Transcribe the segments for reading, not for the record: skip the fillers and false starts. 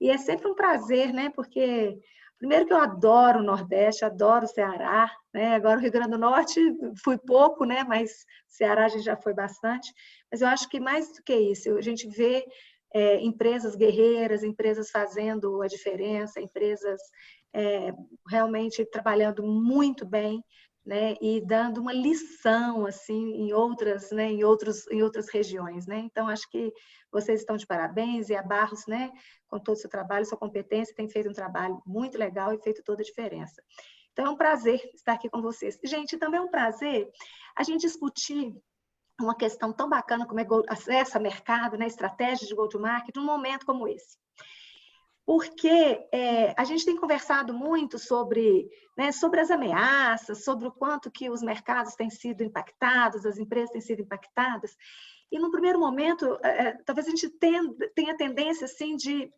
E é sempre um prazer, né? Porque, primeiro que eu adoro o Nordeste, adoro o Ceará, né? Agora o Rio Grande do Norte fui pouco, né? Mas Ceará a gente já foi bastante. Mas eu acho que mais do que isso, a gente vê empresas guerreiras, empresas fazendo a diferença, empresas realmente trabalhando muito bem, né, e dando uma lição assim em outras, né, em outras regiões, né? Então acho que vocês estão de parabéns e a Barros, né, com todo o seu trabalho, sua competência, tem feito um trabalho muito legal e feito toda a diferença. Então é um prazer estar aqui com vocês. Gente, também é um prazer a gente discutir uma questão tão bacana como é acesso a mercado, né, estratégia de go-to-market, num momento como esse. Porque a gente tem conversado muito sobre, né, sobre as ameaças, sobre o quanto que os mercados têm sido impactados, as empresas têm sido impactadas, e no primeiro momento, talvez a gente tenha tendência assim, de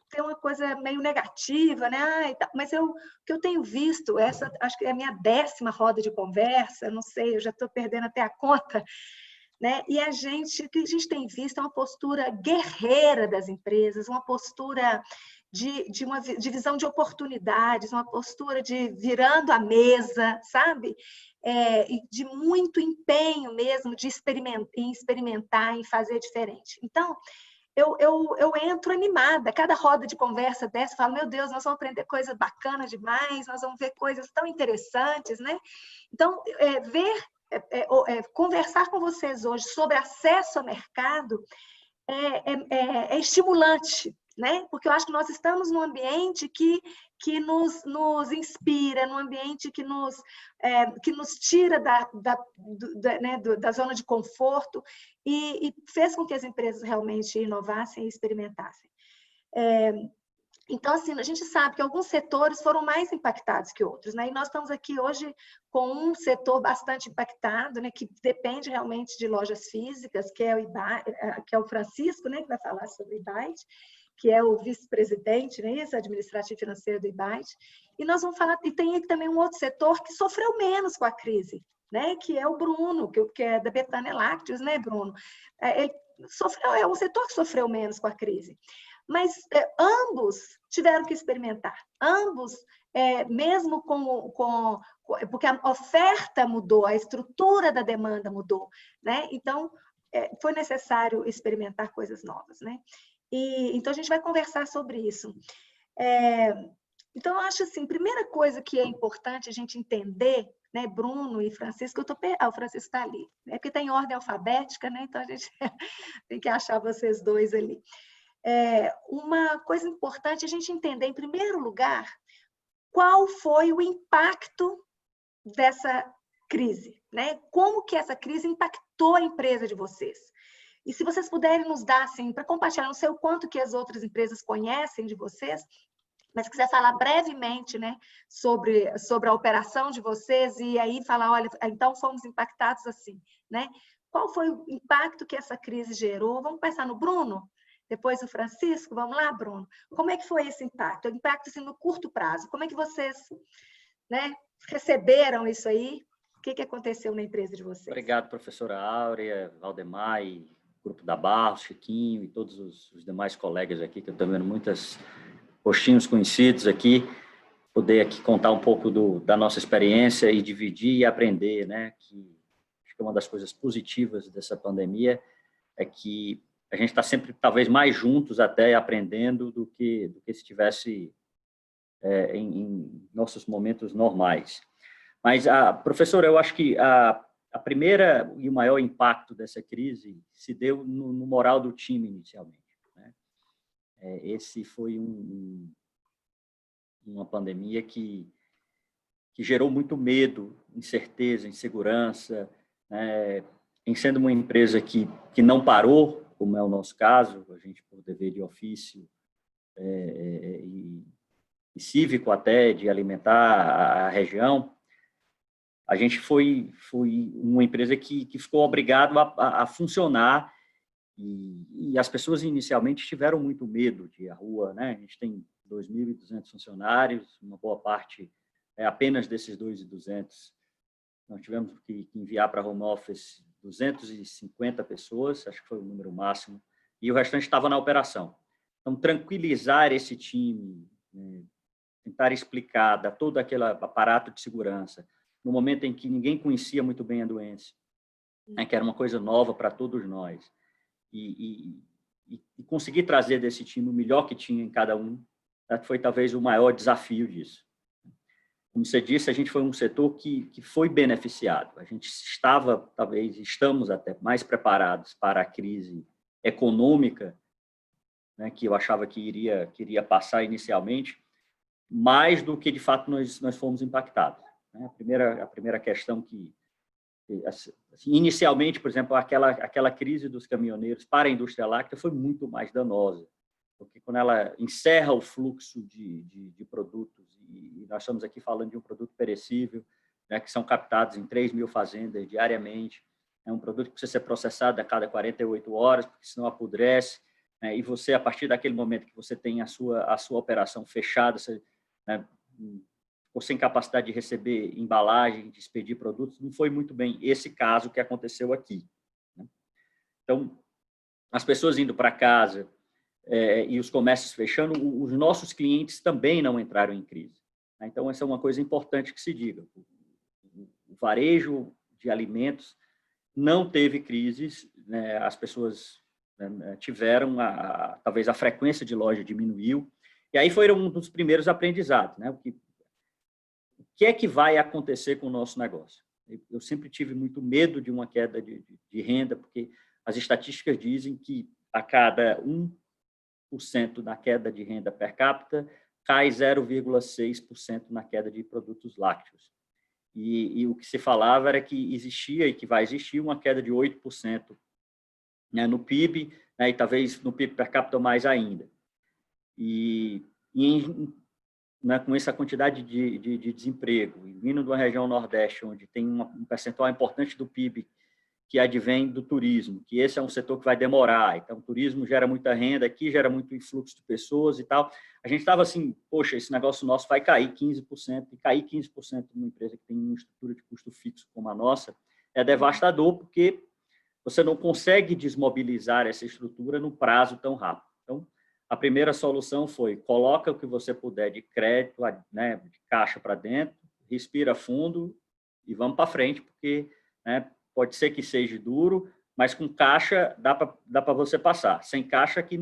ter uma coisa meio negativa, né? Mas o que eu tenho visto, essa acho que é a minha 10ª roda de conversa, não sei, eu já estou perdendo até a conta, né? E o que a gente tem visto é uma postura guerreira das empresas, uma postura de uma divisão de oportunidades, uma postura de virando a mesa, sabe? E de muito empenho mesmo de experimentar, em fazer diferente. Então, eu entro animada. Cada roda de conversa dessa, eu falo, meu Deus, nós vamos aprender coisa bacana demais, nós vamos ver coisas tão interessantes, né? Então, conversar com vocês hoje sobre acesso ao mercado é estimulante, né? Porque eu acho que nós estamos num ambiente que nos inspira, num ambiente que nos tira né, da zona de conforto e fez com que as empresas realmente inovassem e experimentassem. Então, assim, a gente sabe que alguns setores foram mais impactados que outros, né? E nós estamos aqui hoje com um setor bastante impactado, né? Que depende realmente de lojas físicas, que é o Francisco, né? Que vai falar sobre o Ibyte, que é o vice-presidente, né? Isso, administrativo financeiro do Ibyte. E nós vamos falar, e tem também um outro setor que sofreu menos com a crise, né? Que é o Bruno, que é da Betânia Lácteos, né, Bruno? É um setor que sofreu menos com a crise. Mas ambos tiveram que experimentar, ambos, mesmo porque a oferta mudou, a estrutura da demanda mudou, né? Então, foi necessário experimentar coisas novas, né? Então, a gente vai conversar sobre isso. Então, eu acho assim, primeira coisa que é importante a gente entender, né, Bruno e Francisco, o Francisco está ali, né? Porque tem ordem alfabética, né? Então, a gente tem que achar vocês dois ali. Uma coisa importante é a gente entender, em primeiro lugar, qual foi o impacto dessa crise, né? Como que essa crise impactou a empresa de vocês. E se vocês puderem nos dar, assim, para compartilhar, não sei o quanto que as outras empresas conhecem de vocês, mas quiser falar brevemente, né, sobre a operação de vocês e aí falar, olha, então fomos impactados assim, né? Qual foi o impacto que essa crise gerou? Vamos pensar no Bruno? Depois o Francisco, vamos lá, Bruno? Como é que foi esse impacto? O impacto assim, no curto prazo. Como é que vocês, né, receberam isso aí? O que aconteceu na empresa de vocês? Obrigado, professora Áurea, Valdemar e grupo da Barros, Chiquinho e todos os demais colegas aqui, que eu estou vendo muitos rostinhos conhecidos aqui, poder aqui contar um pouco da nossa experiência e dividir e aprender, né? Que acho que uma das coisas positivas dessa pandemia é que a gente está sempre, talvez, mais juntos até aprendendo do que se estivesse em nossos momentos normais. Mas, professora, eu acho que a primeira e o maior impacto dessa crise se deu no moral do time inicialmente, né? Esse foi uma pandemia que gerou muito medo, incerteza, insegurança, né? Em sendo uma empresa que não parou, como é o nosso caso, a gente por dever de ofício e cívico até de alimentar a região, a gente foi uma empresa que ficou obrigado a funcionar e as pessoas inicialmente tiveram muito medo de ir à rua, né? A gente tem 2.200 funcionários, uma boa parte apenas desses 2.200 nós tivemos que enviar para home office 250 pessoas, acho que foi o número máximo, e o restante estava na operação. Então, tranquilizar esse time, né, tentar explicar, dar todo aquele aparato de segurança, no momento em que ninguém conhecia muito bem a doença, né, que era uma coisa nova para todos nós, e conseguir trazer desse time o melhor que tinha em cada um, foi talvez o maior desafio disso. Como você disse, a gente foi um setor que foi beneficiado. A gente estava, talvez, estamos até mais preparados para a crise econômica, né, que eu achava que iria passar inicialmente, mais do que, de fato, nós fomos impactados. Né? A primeira questão que, assim, inicialmente, por exemplo, aquela crise dos caminhoneiros para a indústria láctea foi muito mais danosa, porque quando ela encerra o fluxo de produtos, e nós estamos aqui falando de um produto perecível, né, que são captados em 3.000 fazendas diariamente, é um produto que precisa ser processado a cada 48 horas, porque senão apodrece, né, e você, a partir daquele momento que você tem a sua operação fechada, você, né, ou sem capacidade de receber embalagem, de expedir produtos, não foi muito bem esse caso que aconteceu aqui. Né? Então, as pessoas indo para casa e os comércios fechando, os nossos clientes também não entraram em crise. Né? Então, essa é uma coisa importante que se diga. O varejo de alimentos não teve crises, né? As pessoas, né, tiveram, talvez a frequência de loja diminuiu, e aí foi um dos primeiros aprendizados, né? O que é que vai acontecer com o nosso negócio? Eu sempre tive muito medo de uma queda de renda, porque as estatísticas dizem que a cada 1% na queda de renda per capita, cai 0,6% na queda de produtos lácteos. E o que se falava era que existia e que vai existir uma queda de 8%, né, no PIB, né, e talvez no PIB per capita mais ainda. Né, com essa quantidade de desemprego, vindo de uma região Nordeste, onde tem um percentual importante do PIB que advém do turismo, que esse é um setor que vai demorar. Então, o turismo gera muita renda aqui, gera muito influxo de pessoas e tal. A gente estava assim, poxa, esse negócio nosso vai cair 15%, e cair 15% numa empresa que tem uma estrutura de custo fixo como a nossa é devastador, porque você não consegue desmobilizar essa estrutura no prazo tão rápido. Então, a primeira solução foi: coloca o que você puder de crédito, né, de caixa para dentro, respira fundo e vamos para frente, porque, né, pode ser que seja duro, mas com caixa dá para você passar. Sem caixa que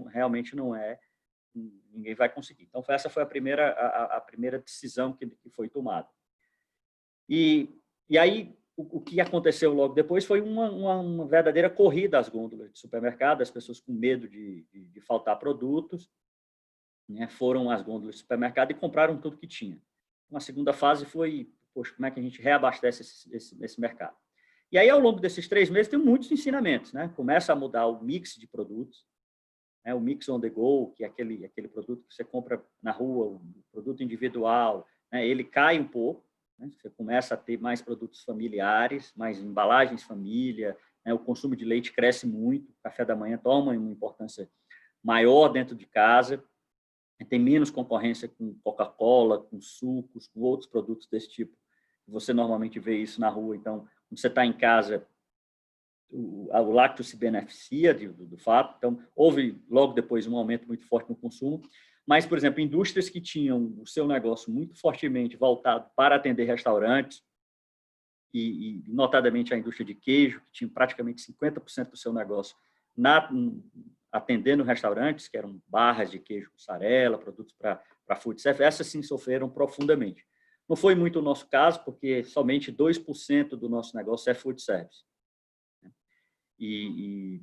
realmente não é, ninguém vai conseguir. Então, essa foi a primeira decisão que foi tomada. E aí, o que aconteceu logo depois foi uma verdadeira corrida às gôndolas de supermercado, as pessoas com medo de faltar produtos, né, foram às gôndolas de supermercado e compraram tudo que tinha. Uma segunda fase foi, poxa, como é que a gente reabastece esse mercado? E aí, ao longo desses 3 meses, tem muitos ensinamentos, né? Começa a mudar o mix de produtos, né? O mix on the go, que é aquele produto que você compra na rua, o produto individual, né? Ele cai um pouco, né? Você começa a ter mais produtos familiares, mais embalagens família, né? O consumo de leite cresce muito, o café da manhã toma uma importância maior dentro de casa, tem menos concorrência com Coca-Cola, com sucos, com outros produtos desse tipo. Você normalmente vê isso na rua. Então, quando você está em casa, o lácteo se beneficia do fato. Então, houve logo depois um aumento muito forte no consumo. Mas, por exemplo, indústrias que tinham o seu negócio muito fortemente voltado para atender restaurantes, e notadamente a indústria de queijo, que tinha praticamente 50% do seu negócio atendendo restaurantes, que eram barras de queijo mussarela, produtos para food service, essas sim sofreram profundamente. Não foi muito o nosso caso, porque somente 2% do nosso negócio é food service. E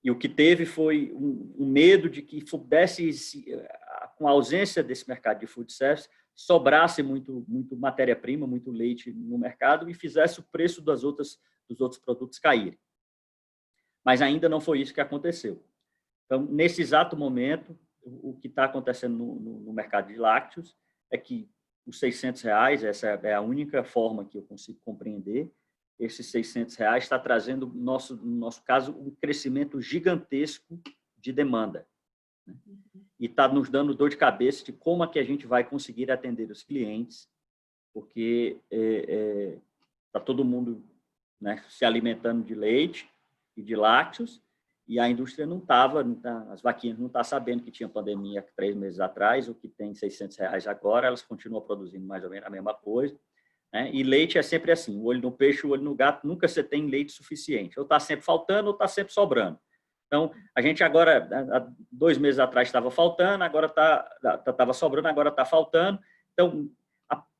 o que teve foi um medo de que pudesse, com a ausência desse mercado de food service, sobrasse muito matéria-prima, muito leite no mercado e fizesse o preço dos outros produtos caírem. Mas ainda não foi isso que aconteceu. Então, nesse exato momento, o que está acontecendo no mercado de lácteos é que os R$600, essa é a única forma que eu consigo compreender, esses R$600 está trazendo, no nosso caso, um crescimento gigantesco de demanda. Né? E está nos dando dor de cabeça de como é que a gente vai conseguir atender os clientes, porque está todo mundo, né, se alimentando de leite e de lácteos, e a indústria não estava, as vaquinhas não estão sabendo que tinha pandemia 3 meses atrás, o que tem R$600 agora, elas continuam produzindo mais ou menos a mesma coisa, né? E leite é sempre assim, o olho no peixe, o olho no gato, nunca você tem leite suficiente, ou está sempre faltando ou está sempre sobrando. Então, a gente agora, há 2 meses atrás estava faltando, agora estava sobrando, agora está faltando. Então,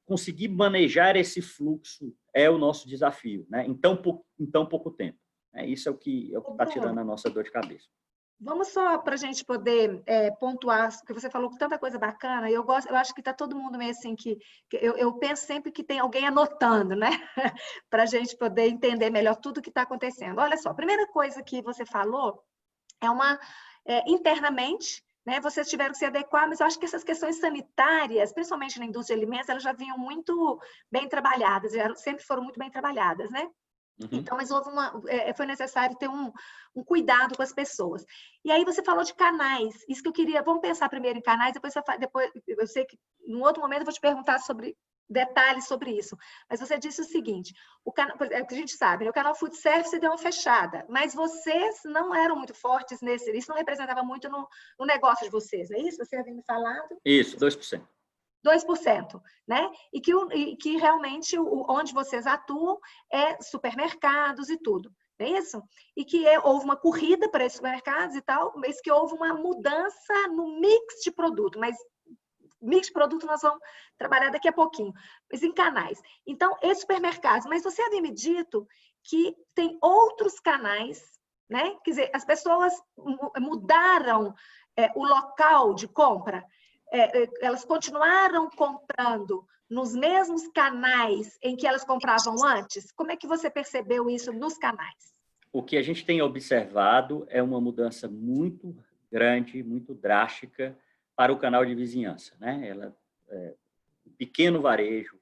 conseguir manejar esse fluxo é o nosso desafio, né? Em tão pouco tempo. Isso é o que está tirando a nossa dor de cabeça. Vamos só para a gente poder pontuar, porque você falou com tanta coisa bacana, eu acho que está todo mundo meio assim, que eu penso sempre que tem alguém anotando, né? Para a gente poder entender melhor tudo o que está acontecendo. Olha só, a primeira coisa que você falou internamente, né, vocês tiveram que se adequar, mas eu acho que essas questões sanitárias, principalmente na indústria de alimentos, elas já vinham muito bem trabalhadas, sempre foram muito bem trabalhadas, né? Uhum. Então, mas foi necessário ter um cuidado com as pessoas. E aí você falou de canais, isso que eu queria, vamos pensar primeiro em canais, depois eu sei que em outro momento eu vou te perguntar sobre detalhes sobre isso. Mas você disse o seguinte, a gente sabe, né, o canal Food Service deu uma fechada, mas vocês não eram muito fortes nesse, isso não representava muito no negócio de vocês, é isso? Você havia me falado? Isso, 2%. 2%, né? E que realmente onde vocês atuam é supermercados e tudo, não é isso? E que houve uma corrida para esses supermercados e tal, mas que houve uma mudança no mix de produto, mas mix de produto nós vamos trabalhar daqui a pouquinho, mas em canais. Então, esses supermercados, mas você havia me dito que tem outros canais, né? Quer dizer, as pessoas mudaram o local de compra, elas continuaram comprando nos mesmos canais em que elas compravam antes? Como é que você percebeu isso nos canais? O que a gente tem observado é uma mudança muito grande, muito drástica para o canal de vizinhança, né? O pequeno varejo,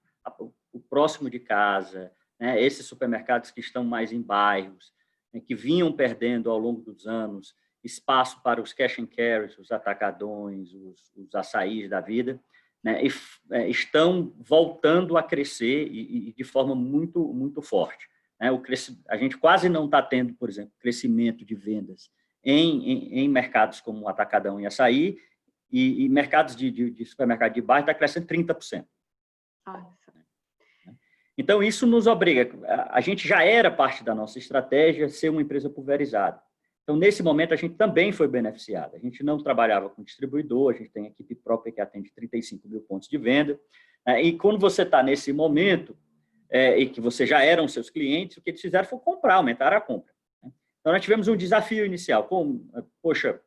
o próximo de casa, né? Esses supermercados que estão mais em bairros, né? Que vinham perdendo ao longo dos anos espaço para os cash and carries, os atacadões, os açaís da vida, né? Estão voltando a crescer e de forma muito, muito forte. Né? A gente quase não está tendo, por exemplo, crescimento de vendas em mercados como o atacadão e açaí, e mercados de supermercado de bairro está crescendo 30%. Nossa. Então, isso nos obriga. A gente já era parte da nossa estratégia ser uma empresa pulverizada. Então, nesse momento, a gente também foi beneficiado. A gente não trabalhava com distribuidor, a gente tem equipe própria que atende 35 mil pontos de venda. E quando você está nesse momento, e que você já eram seus clientes, o que eles fizeram foi comprar, aumentar a compra. Então, nós tivemos um desafio inicial. Poxa,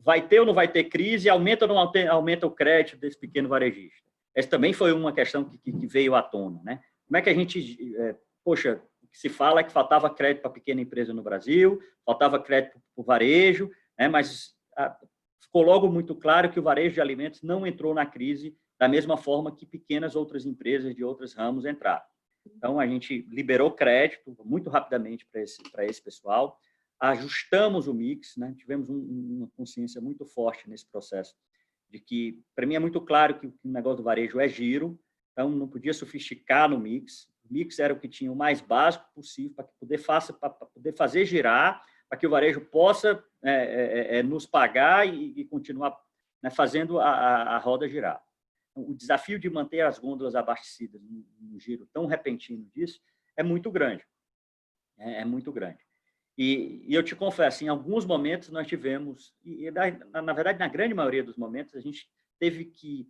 vai ter ou não vai ter crise? Aumenta ou não aumenta o crédito desse pequeno varejista? Essa também foi uma questão que veio à tona, né? Como é que a gente... Poxa, o que se fala é que faltava crédito para pequena empresa no Brasil, faltava crédito para o varejo, né? Mas ficou logo muito claro que o varejo de alimentos não entrou na crise da mesma forma que pequenas outras empresas de outros ramos entraram. Então, a gente liberou crédito muito rapidamente para esse pessoal, ajustamos o mix, né? Tivemos uma consciência muito forte nesse processo, de que, para mim, é muito claro que o negócio do varejo é giro, então não podia sofisticar no mix. O mix era o que tinha o mais básico possível para poder fazer girar, para que o varejo possa nos pagar e continuar, né, fazendo a roda girar. O desafio de manter as gôndolas abastecidas num giro tão repentino disso é muito grande. É muito grande. E eu te confesso, em alguns momentos nós tivemos, na verdade, na grande maioria dos momentos, a gente teve que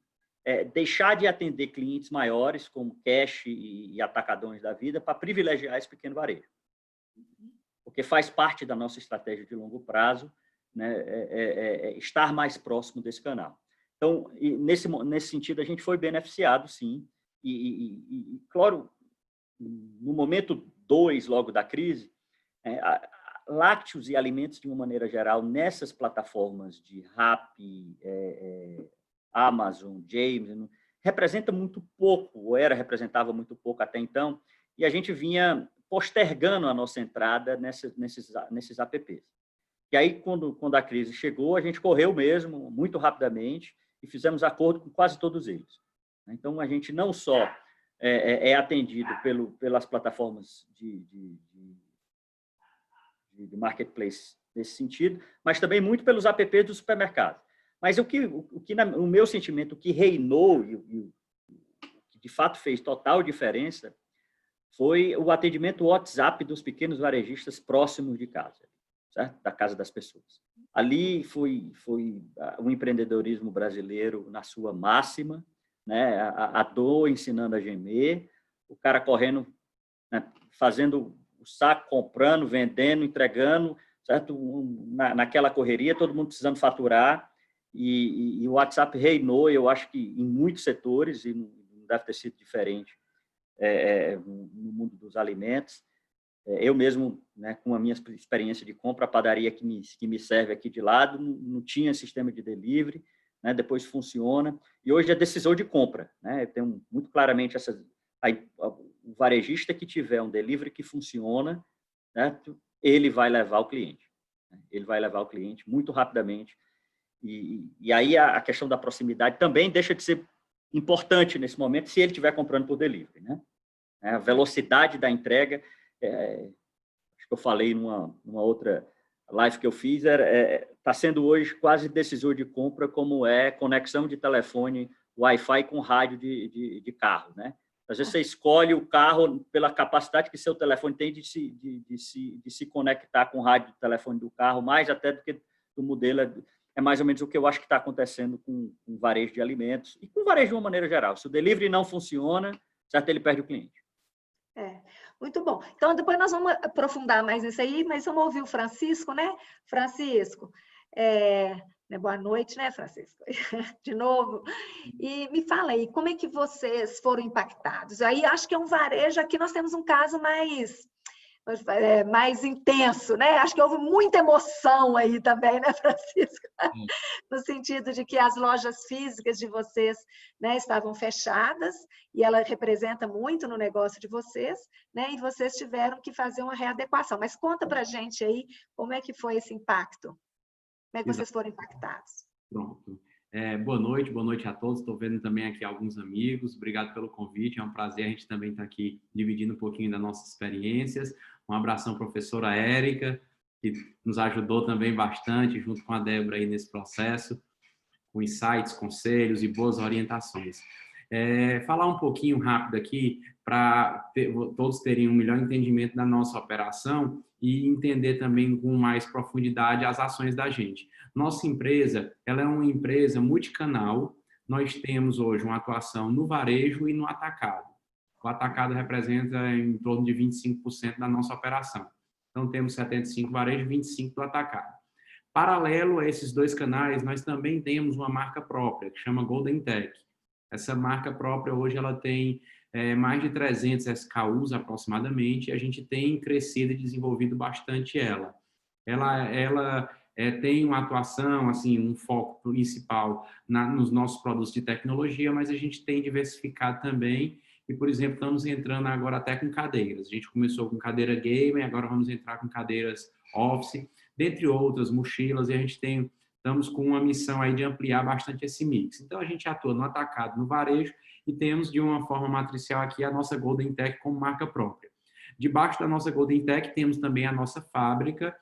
deixar de atender clientes maiores, como cash e atacadões da vida, para privilegiar esse pequeno varejo. Porque faz parte da nossa estratégia de longo prazo, né, estar mais próximo desse canal. Então, nesse sentido, a gente foi beneficiado, sim. E claro, no momento 2, logo da crise, lácteos e alimentos, de uma maneira geral, nessas plataformas de Rappi, Amazon, James, representa muito pouco, ou representava muito pouco até então, e a gente vinha postergando a nossa entrada nesses apps. E aí, quando a crise chegou, a gente correu mesmo, muito rapidamente, e fizemos acordo com quase todos eles. Então, a gente não só é atendido pelas plataformas de marketplace nesse sentido, mas também muito pelos apps do supermercado. Mas o meu sentimento, o que reinou e o que de fato fez total diferença foi o atendimento WhatsApp dos pequenos varejistas próximos de casa, certo? Da casa das pessoas. Ali foi o empreendedorismo brasileiro na sua máxima, né? A dor ensinando a gemer, o cara correndo, né? Fazendo o saco, comprando, vendendo, entregando, certo? Naquela correria, todo mundo precisando faturar, e o WhatsApp reinou, eu acho que em muitos setores, e não deve ter sido diferente no mundo dos alimentos. Eu mesmo, né, com a minha experiência de compra, a padaria que me serve aqui de lado, não tinha sistema de delivery, né, depois funciona, e hoje é decisor de compra. Né, eu tenho muito claramente o varejista que tiver um delivery que funciona, né, ele vai levar o cliente. Ele vai levar o cliente muito rapidamente. E aí a questão da proximidade também deixa de ser importante nesse momento se ele estiver comprando por delivery. Né? A velocidade da entrega, acho que eu falei numa outra live que eu fiz, está sendo hoje quase decisor de compra, como é conexão de telefone, Wi-Fi com rádio de carro. Né? Às vezes você escolhe o carro pela capacidade que seu telefone tem de se conectar com o rádio de telefone do carro, mais até do que do modelo. É mais ou menos o que eu acho que está acontecendo com o varejo de alimentos e com o varejo de uma maneira geral. Se o delivery não funciona, certo, ele perde o cliente. Muito bom. Então, depois nós vamos aprofundar mais nisso aí, mas vamos ouvir o Francisco, né? Francisco, boa noite, né, Francisco? De novo. E me fala aí, como é que vocês foram impactados? Aí acho que é um varejo, aqui nós temos um caso mais intenso, né? Acho que houve muita emoção aí também, né, Francisco? No sentido de que as lojas físicas de vocês, né, estavam fechadas e ela representa muito no negócio de vocês, né? E vocês tiveram que fazer uma readequação. Mas conta pra gente aí como é que foi esse impacto. Como é que vocês foram impactados? Pronto. Boa noite a todos. Estou vendo também aqui alguns amigos. Obrigado pelo convite. É um prazer a gente também estar aqui dividindo um pouquinho das nossas experiências. Um abração, professora Érica, que nos ajudou também bastante, junto com a Débora aí nesse processo, com insights, conselhos e boas orientações. Falar um pouquinho rápido aqui para todos terem um melhor entendimento da nossa operação e entender também com mais profundidade as ações da gente. Nossa empresa, ela é uma empresa multicanal. Nós temos hoje uma atuação no varejo e no atacado. O atacado representa em torno de 25% da nossa operação. Então, temos 75% varejo e 25% do atacado. Paralelo a esses dois canais, nós também temos uma marca própria, que chama Golden Tech. Essa marca própria, hoje, ela tem mais de 300 SKUs aproximadamente, e a gente tem crescido e desenvolvido bastante ela. Ela tem uma atuação, assim, um foco principal nos nossos produtos de tecnologia, mas a gente tem diversificado também e, por exemplo, estamos entrando agora até com cadeiras. A gente começou com cadeira gamer, agora vamos entrar com cadeiras office, dentre outras, mochilas, e a gente estamos com uma missão aí de ampliar bastante esse mix. Então, a gente atua no atacado, no varejo, e temos, de uma forma matricial aqui, a nossa Golden Tech como marca própria. Debaixo da nossa Golden Tech, temos também a nossa fábrica,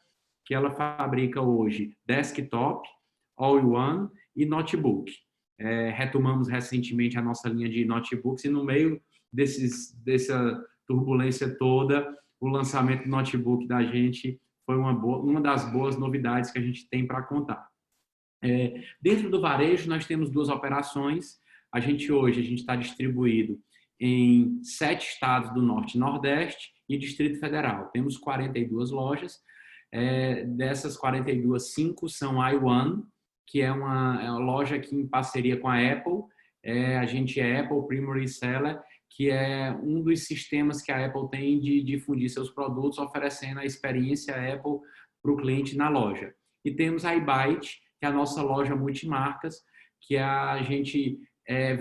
que ela fabrica hoje desktop, all-in-one e notebook. Retomamos recentemente a nossa linha de notebooks e no meio dessa turbulência toda, o lançamento do notebook da gente foi uma das boas novidades que a gente tem para contar. Dentro do varejo, nós temos duas operações. Hoje a gente está distribuído em 7 estados do Norte e Nordeste e Distrito Federal. Temos 42 lojas. Dessas 42, 5 são iOne, que é uma loja aqui em parceria com a Apple. A gente é Apple Primary Seller, que é um dos sistemas que a Apple tem de difundir seus produtos, oferecendo a experiência Apple para o cliente na loja. E temos a iByte, que é a nossa loja multimarcas, que a gente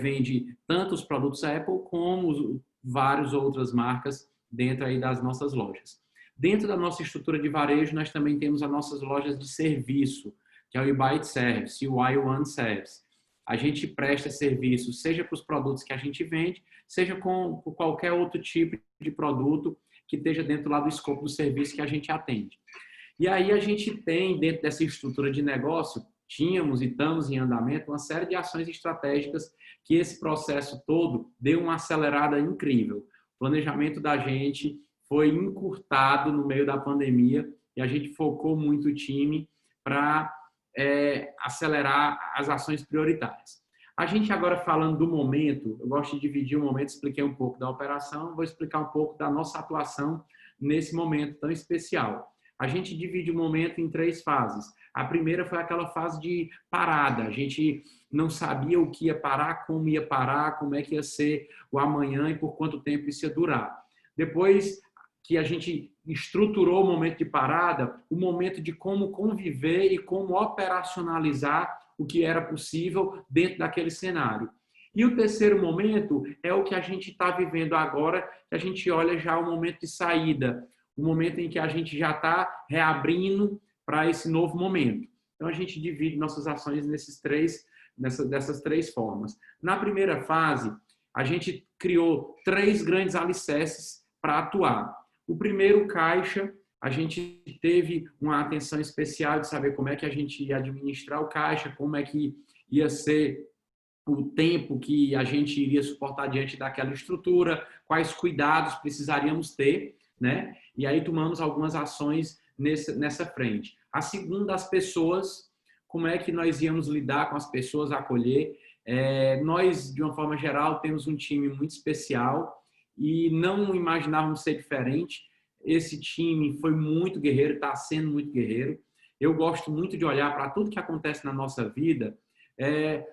vende tanto os produtos Apple como várias outras marcas dentro aí das nossas lojas. Dentro da nossa estrutura de varejo, nós também temos as nossas lojas de serviço, que é o iByte Service e o iOne Service. A gente presta serviço, seja para os produtos que a gente vende, seja com qualquer outro tipo de produto que esteja dentro lá do escopo do serviço que a gente atende. E aí a gente tem, dentro dessa estrutura de negócio, tínhamos e estamos em andamento uma série de ações estratégicas que esse processo todo deu uma acelerada incrível. O planejamento da gente foi encurtado no meio da pandemia e a gente focou muito o time para acelerar as ações prioritárias. A gente agora falando do momento, eu gosto de dividir o momento, expliquei um pouco da operação, vou explicar um pouco da nossa atuação nesse momento tão especial. A gente divide o momento em 3 fases. A primeira foi aquela fase de parada. A gente não sabia o que ia parar, como é que ia ser o amanhã e por quanto tempo isso ia durar. Depois que a gente estruturou o momento de parada, o momento de como conviver e como operacionalizar o que era possível dentro daquele cenário. E o terceiro momento é o que a gente está vivendo agora, que a gente olha já o momento de saída, o momento em que a gente já está reabrindo para esse novo momento. Então, a gente divide nossas ações dessas 3 formas. Na primeira fase, a gente criou 3 grandes alicerces para atuar. O primeiro, caixa. A gente teve uma atenção especial de saber como é que a gente ia administrar o caixa, como é que ia ser o tempo que a gente iria suportar diante daquela estrutura, quais cuidados precisaríamos ter, né? E aí tomamos algumas ações nessa frente. A segunda, as pessoas, como é que nós íamos lidar com as pessoas, acolher. Nós, de uma forma geral, temos um time muito especial e não imaginávamos ser diferente. Esse time foi muito guerreiro, está sendo muito guerreiro. Eu gosto muito de olhar para tudo que acontece na nossa vida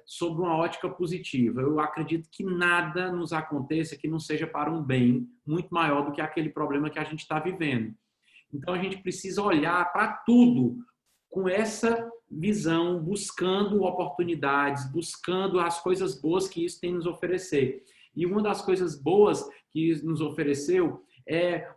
sob uma ótica positiva. Eu acredito que nada nos aconteça que não seja para um bem muito maior do que aquele problema que a gente está vivendo. Então, a gente precisa olhar para tudo com essa visão, buscando oportunidades, buscando as coisas boas que isso tem nos oferecer. E uma das coisas boas que isso nos ofereceu é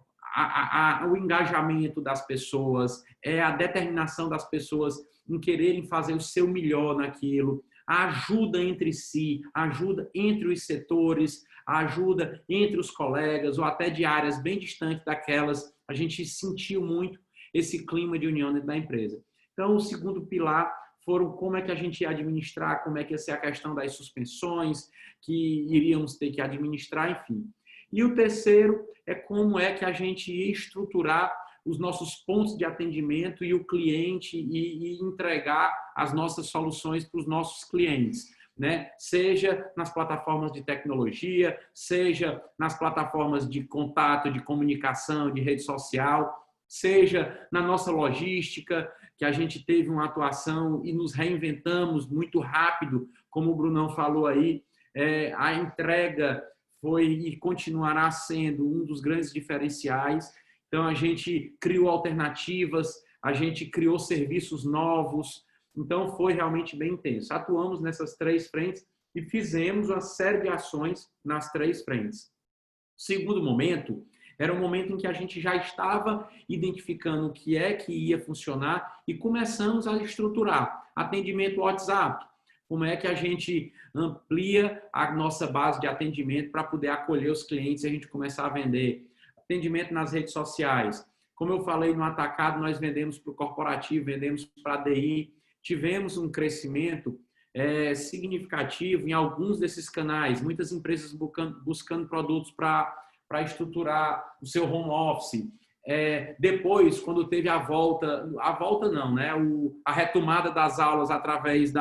o engajamento das pessoas, a determinação das pessoas em quererem fazer o seu melhor naquilo, a ajuda entre si, a ajuda entre os setores, a ajuda entre os colegas ou até de áreas bem distantes daquelas. A gente sentiu muito esse clima de união dentro da empresa. Então, o segundo pilar foram como é que a gente ia administrar, como é que ia ser a questão das suspensões que iríamos ter que administrar, enfim. E o terceiro é como é que a gente ia estruturar os nossos pontos de atendimento e o cliente e entregar as nossas soluções para os nossos clientes, né? Seja nas plataformas de tecnologia, seja nas plataformas de contato, de comunicação, de rede social, seja na nossa logística, que a gente teve uma atuação e nos reinventamos muito rápido, como o Brunão falou aí, a entrega foi e continuará sendo um dos grandes diferenciais. Então, a gente criou alternativas, a gente criou serviços novos. Então, foi realmente bem intenso. Atuamos nessas 3 frentes e fizemos uma série de ações nas 3 frentes. O segundo momento era um momento em que a gente já estava identificando o que é que ia funcionar e começamos a estruturar atendimento WhatsApp. Como é que a gente amplia a nossa base de atendimento para poder acolher os clientes e a gente começar a vender. Atendimento nas redes sociais. Como eu falei, no atacado nós vendemos para o corporativo, vendemos para a DI. Tivemos um crescimento significativo em alguns desses canais. Muitas empresas buscando produtos para estruturar o seu home office. Depois, quando teve a volta não, né? A retomada das aulas através do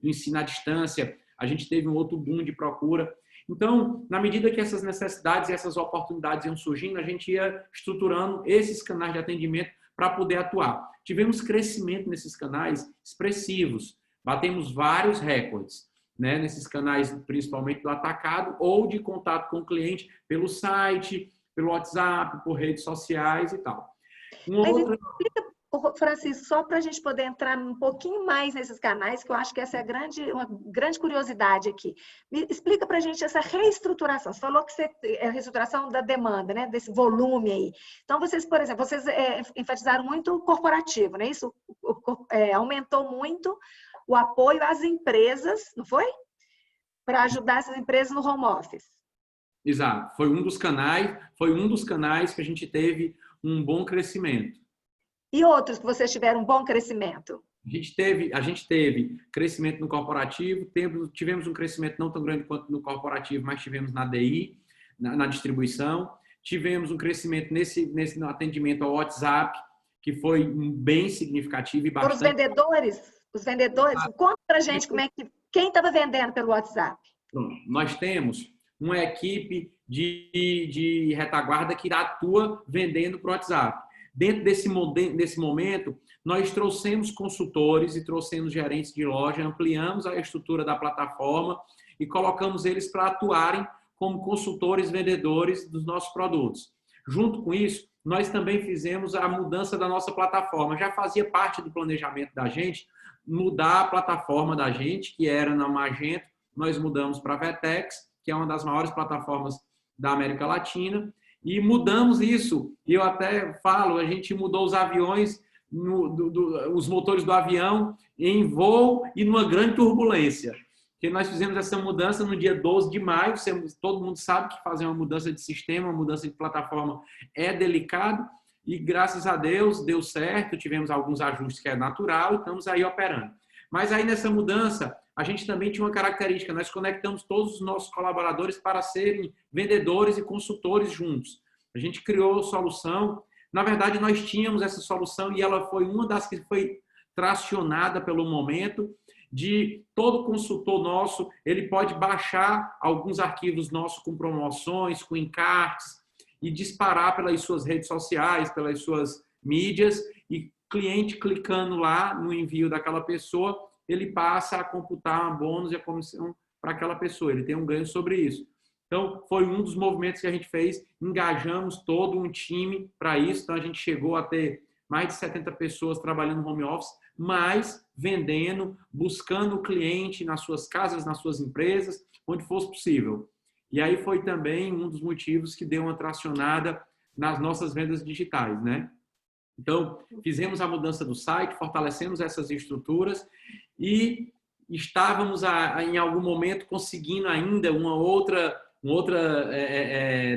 ensino à distância, a gente teve um outro boom de procura. Então, na medida que essas necessidades e essas oportunidades iam surgindo, a gente ia estruturando esses canais de atendimento para poder atuar. Tivemos crescimento nesses canais expressivos, batemos vários recordes, né? Nesses canais, principalmente do atacado ou de contato com o cliente pelo site, pelo WhatsApp, por redes sociais e tal. Explica, Francisco, só para a gente poder entrar um pouquinho mais nesses canais, que eu acho que essa é uma grande curiosidade aqui. Me explica para a gente essa reestruturação. Você falou que é a reestruturação da demanda, né? Desse volume aí. Então, vocês, por exemplo, enfatizaram muito o corporativo, né? Isso aumentou muito o apoio às empresas, não foi? Para ajudar essas empresas no home office. Exato. Foi um dos canais que a gente teve um bom crescimento. E outros que vocês tiveram um bom crescimento? A gente teve crescimento no corporativo, tivemos um crescimento não tão grande quanto no corporativo, mas tivemos na DI, na distribuição. Tivemos um crescimento nesse atendimento ao WhatsApp, que foi bem significativo e bastante... Os vendedores, conta pra gente quem estava vendendo pelo WhatsApp. Pronto. Nós temos uma equipe de retaguarda que atua vendendo para o WhatsApp. Dentro desse momento, nós trouxemos consultores e trouxemos gerentes de loja, ampliamos a estrutura da plataforma e colocamos eles para atuarem como consultores vendedores dos nossos produtos. Junto com isso, nós também fizemos a mudança da nossa plataforma. Já fazia parte do planejamento da gente mudar a plataforma da gente, que era na Magento, nós mudamos para a Vetex, que é uma das maiores plataformas da América Latina, e mudamos isso. E eu até falo, a gente mudou os aviões, os motores do avião em voo e numa grande turbulência. Porque nós fizemos essa mudança no dia 12 de maio, todo mundo sabe que fazer uma mudança de sistema, uma mudança de plataforma é delicado, e graças a Deus deu certo, tivemos alguns ajustes que é natural e estamos aí operando. Mas aí nessa mudança, a gente também tinha uma característica, nós conectamos todos os nossos colaboradores para serem vendedores e consultores juntos. A gente criou a solução, na verdade nós tínhamos essa solução e ela foi uma das que foi tracionada pelo momento, de todo consultor nosso, ele pode baixar alguns arquivos nossos com promoções, com encartes, e disparar pelas suas redes sociais, pelas suas mídias, e cliente clicando lá no envio daquela pessoa, ele passa a computar um bônus e a comissão para aquela pessoa, ele tem um ganho sobre isso. Então, foi um dos movimentos que a gente fez, engajamos todo um time para isso, então a gente chegou a ter mais de 70 pessoas trabalhando no home office, mas vendendo, buscando o cliente nas suas casas, nas suas empresas, onde fosse possível. E aí foi também um dos motivos que deu uma tracionada nas nossas vendas digitais, né? Então, fizemos a mudança do site, fortalecemos essas estruturas e estávamos, em algum momento, conseguindo ainda uma outra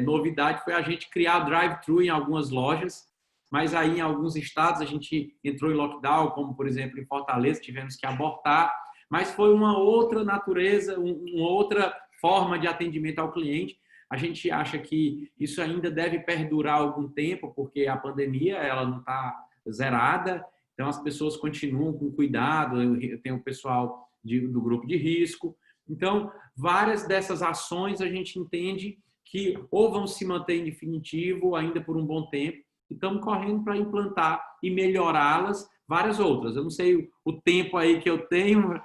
novidade, foi a gente criar drive-thru em algumas lojas, mas aí em alguns estados a gente entrou em lockdown, como por exemplo em Fortaleza, tivemos que abortar, mas foi uma outra natureza, uma outra forma de atendimento ao cliente. A gente acha que isso ainda deve perdurar algum tempo, porque a pandemia ela não está zerada, então as pessoas continuam com cuidado, tem o pessoal do grupo de risco. Então, várias dessas ações a gente entende que ou vão se manter em definitivo ainda por um bom tempo, e estamos correndo para implantar e melhorá-las, várias outras. Eu não sei o tempo aí que eu tenho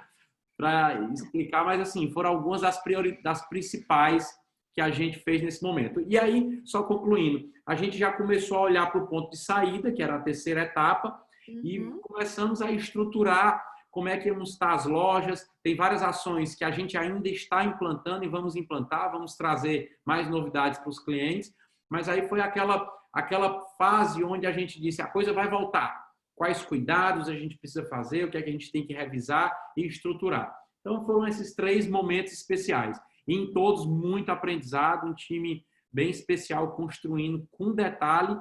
para explicar, mas assim, foram algumas das principais que a gente fez nesse momento. E aí, só concluindo, a gente já começou a olhar para o ponto de saída, que era a terceira etapa, e começamos a estruturar como é que vão estar as lojas. Tem várias ações que a gente ainda está implantando e vamos implantar, vamos trazer mais novidades para os clientes, mas aí foi aquela fase onde a gente disse, a coisa vai voltar. Quais cuidados a gente precisa fazer, o que é que a gente tem que revisar e estruturar. Então, foram esses 3 momentos especiais. E em todos, muito aprendizado, um time bem especial, construindo com detalhe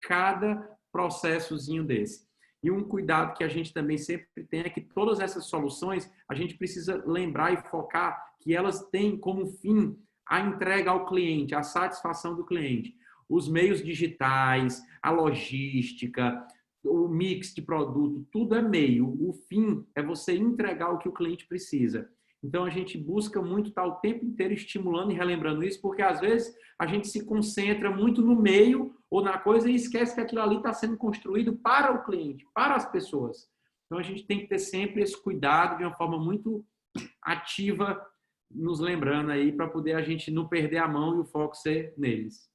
cada processozinho desse. E um cuidado que a gente também sempre tem é que todas essas soluções, a gente precisa lembrar e focar que elas têm como fim a entrega ao cliente, a satisfação do cliente. Os meios digitais, a logística, o mix de produto, tudo é meio. O fim é você entregar o que o cliente precisa. Então, a gente busca muito estar o tempo inteiro estimulando e relembrando isso, porque às vezes a gente se concentra muito no meio ou na coisa e esquece que aquilo ali está sendo construído para o cliente, para as pessoas. Então, a gente tem que ter sempre esse cuidado de uma forma muito ativa, nos lembrando aí, para poder a gente não perder a mão e o foco ser neles.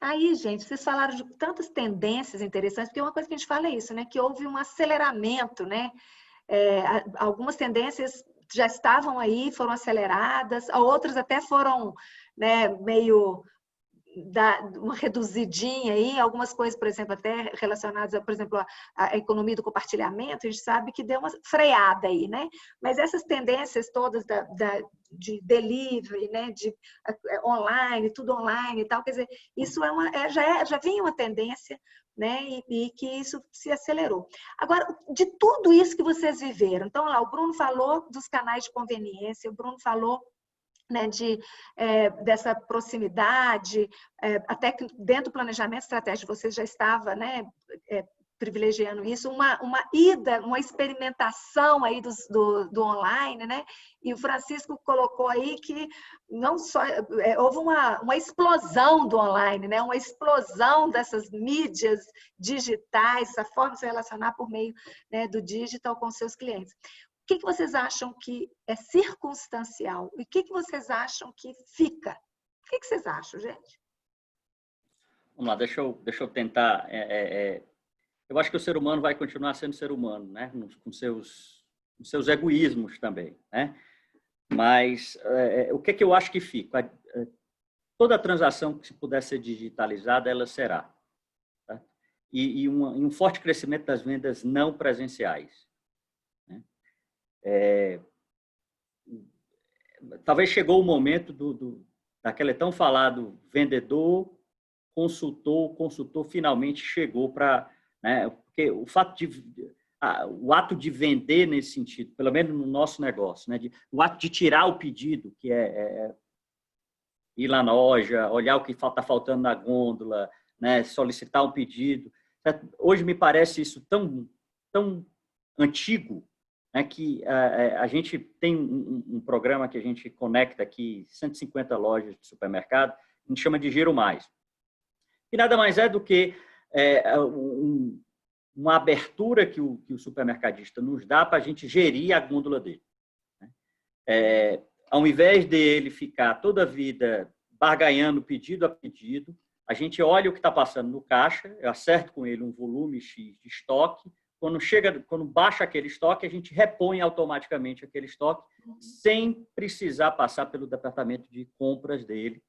Aí, gente, vocês falaram de tantas tendências interessantes, porque uma coisa que a gente fala é isso, né? Que houve um aceleramento, né? Algumas tendências já estavam aí, foram aceleradas, outras até foram, né, meio uma reduzidinha aí, algumas coisas, por exemplo, até relacionadas, por exemplo, a economia do compartilhamento, a gente sabe que deu uma freada aí, né? Mas essas tendências todas de delivery, né? De online, tudo online e tal, quer dizer, isso já vinha uma tendência, né? E que isso se acelerou. Agora, de tudo isso que vocês viveram, então lá, o Bruno falou dos canais de conveniência, o Bruno falou, né, dessa proximidade, até que dentro do planejamento estratégico você já estava, né, privilegiando isso, uma experimentação aí do online, né? E o Francisco colocou aí que não só houve uma explosão do online, né? Uma explosão dessas mídias digitais, essa forma de se relacionar por meio, né, do digital com seus clientes. O que vocês acham que é circunstancial? E o que vocês acham que fica? O que vocês acham, gente? Vamos lá, deixa eu tentar. Eu acho que o ser humano vai continuar sendo ser humano, né? Com seus egoísmos também, né? Mas o que eu acho que fica? Toda transação que se puder ser digitalizada, ela será. Tá? E um forte crescimento das vendas não presenciais. Talvez chegou o momento daquele tão falado vendedor, consultor finalmente chegou para, né, porque o ato de vender nesse sentido, pelo menos no nosso negócio, né, o ato de tirar o pedido, que é ir lá na loja, olhar o que está faltando na gôndola, né, solicitar um pedido. Hoje me parece isso tão antigo, né, que a gente tem um programa que a gente conecta aqui 150 lojas de supermercado, a gente chama de Giro Mais. E nada mais é do que uma abertura que o supermercadista nos dá para a gente gerir a gôndola dele. Ao invés dele ficar toda a vida barganhando pedido a pedido, a gente olha o que está passando no caixa, eu acerto com ele um volume X de estoque. Quando baixa aquele estoque, a gente repõe automaticamente aquele estoque sem precisar passar pelo departamento de compras dele.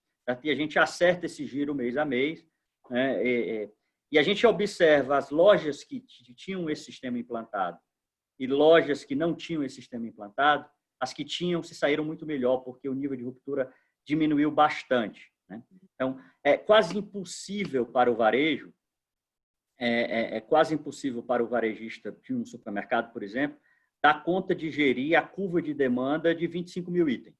E a gente acerta esse giro mês a mês, né? E a gente observa as lojas que tinham esse sistema implantado e lojas que não tinham esse sistema implantado. As que tinham se saíram muito melhor, porque o nível de ruptura diminuiu bastante, né? Então, é quase impossível para o varejo, quase impossível para o varejista de um supermercado, por exemplo, dar conta de gerir a curva de demanda de 25 mil itens.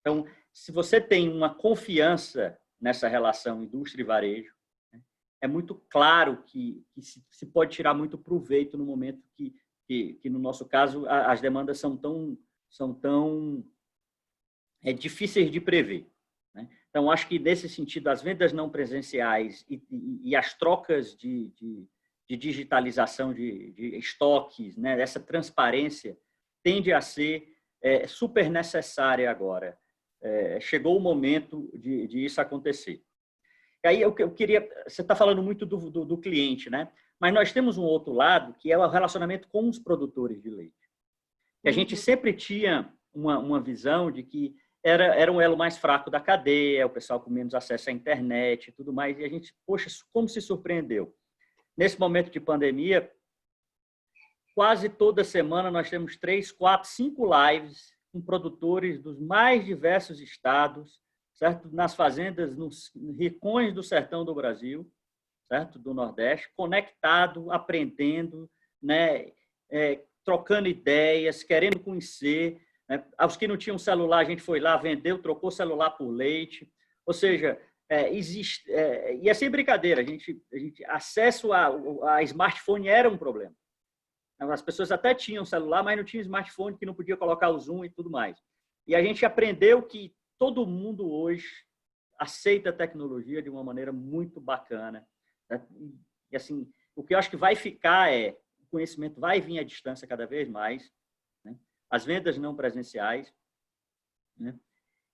Então, se você tem uma confiança nessa relação indústria e varejo, né, é muito claro que se pode tirar muito proveito no momento que no nosso caso, as demandas são tão difíceis de prever. Então, acho que, nesse sentido, as vendas não presenciais e as trocas de digitalização de estoques, né, essa transparência, tende a ser super necessária agora. Chegou o momento de isso acontecer. E aí, eu queria... Você está falando muito do cliente, né? Mas nós temos um outro lado, que é o relacionamento com os produtores de leite. E a gente sempre tinha uma visão de que era um elo mais fraco da cadeia, o pessoal com menos acesso à internet e tudo mais, e a gente, poxa, como se surpreendeu. Nesse momento de pandemia, quase toda semana nós temos 3, 4, 5 lives com produtores dos mais diversos estados, certo? Nas fazendas, nos rincões do sertão do Brasil, certo? Do Nordeste, conectado, aprendendo, né? Trocando ideias, querendo conhecer. Aos que não tinham celular, a gente foi lá, vendeu, trocou celular por leite. Ou seja, existe... e é sem brincadeira, acesso a smartphone era um problema. As pessoas até tinham celular, mas não tinham smartphone, que não podia colocar o Zoom e tudo mais. E a gente aprendeu que todo mundo hoje aceita a tecnologia de uma maneira muito bacana. Né? E, assim, o que eu acho que vai ficar o conhecimento vai vir à distância cada vez mais, né? As vendas não presenciais, né?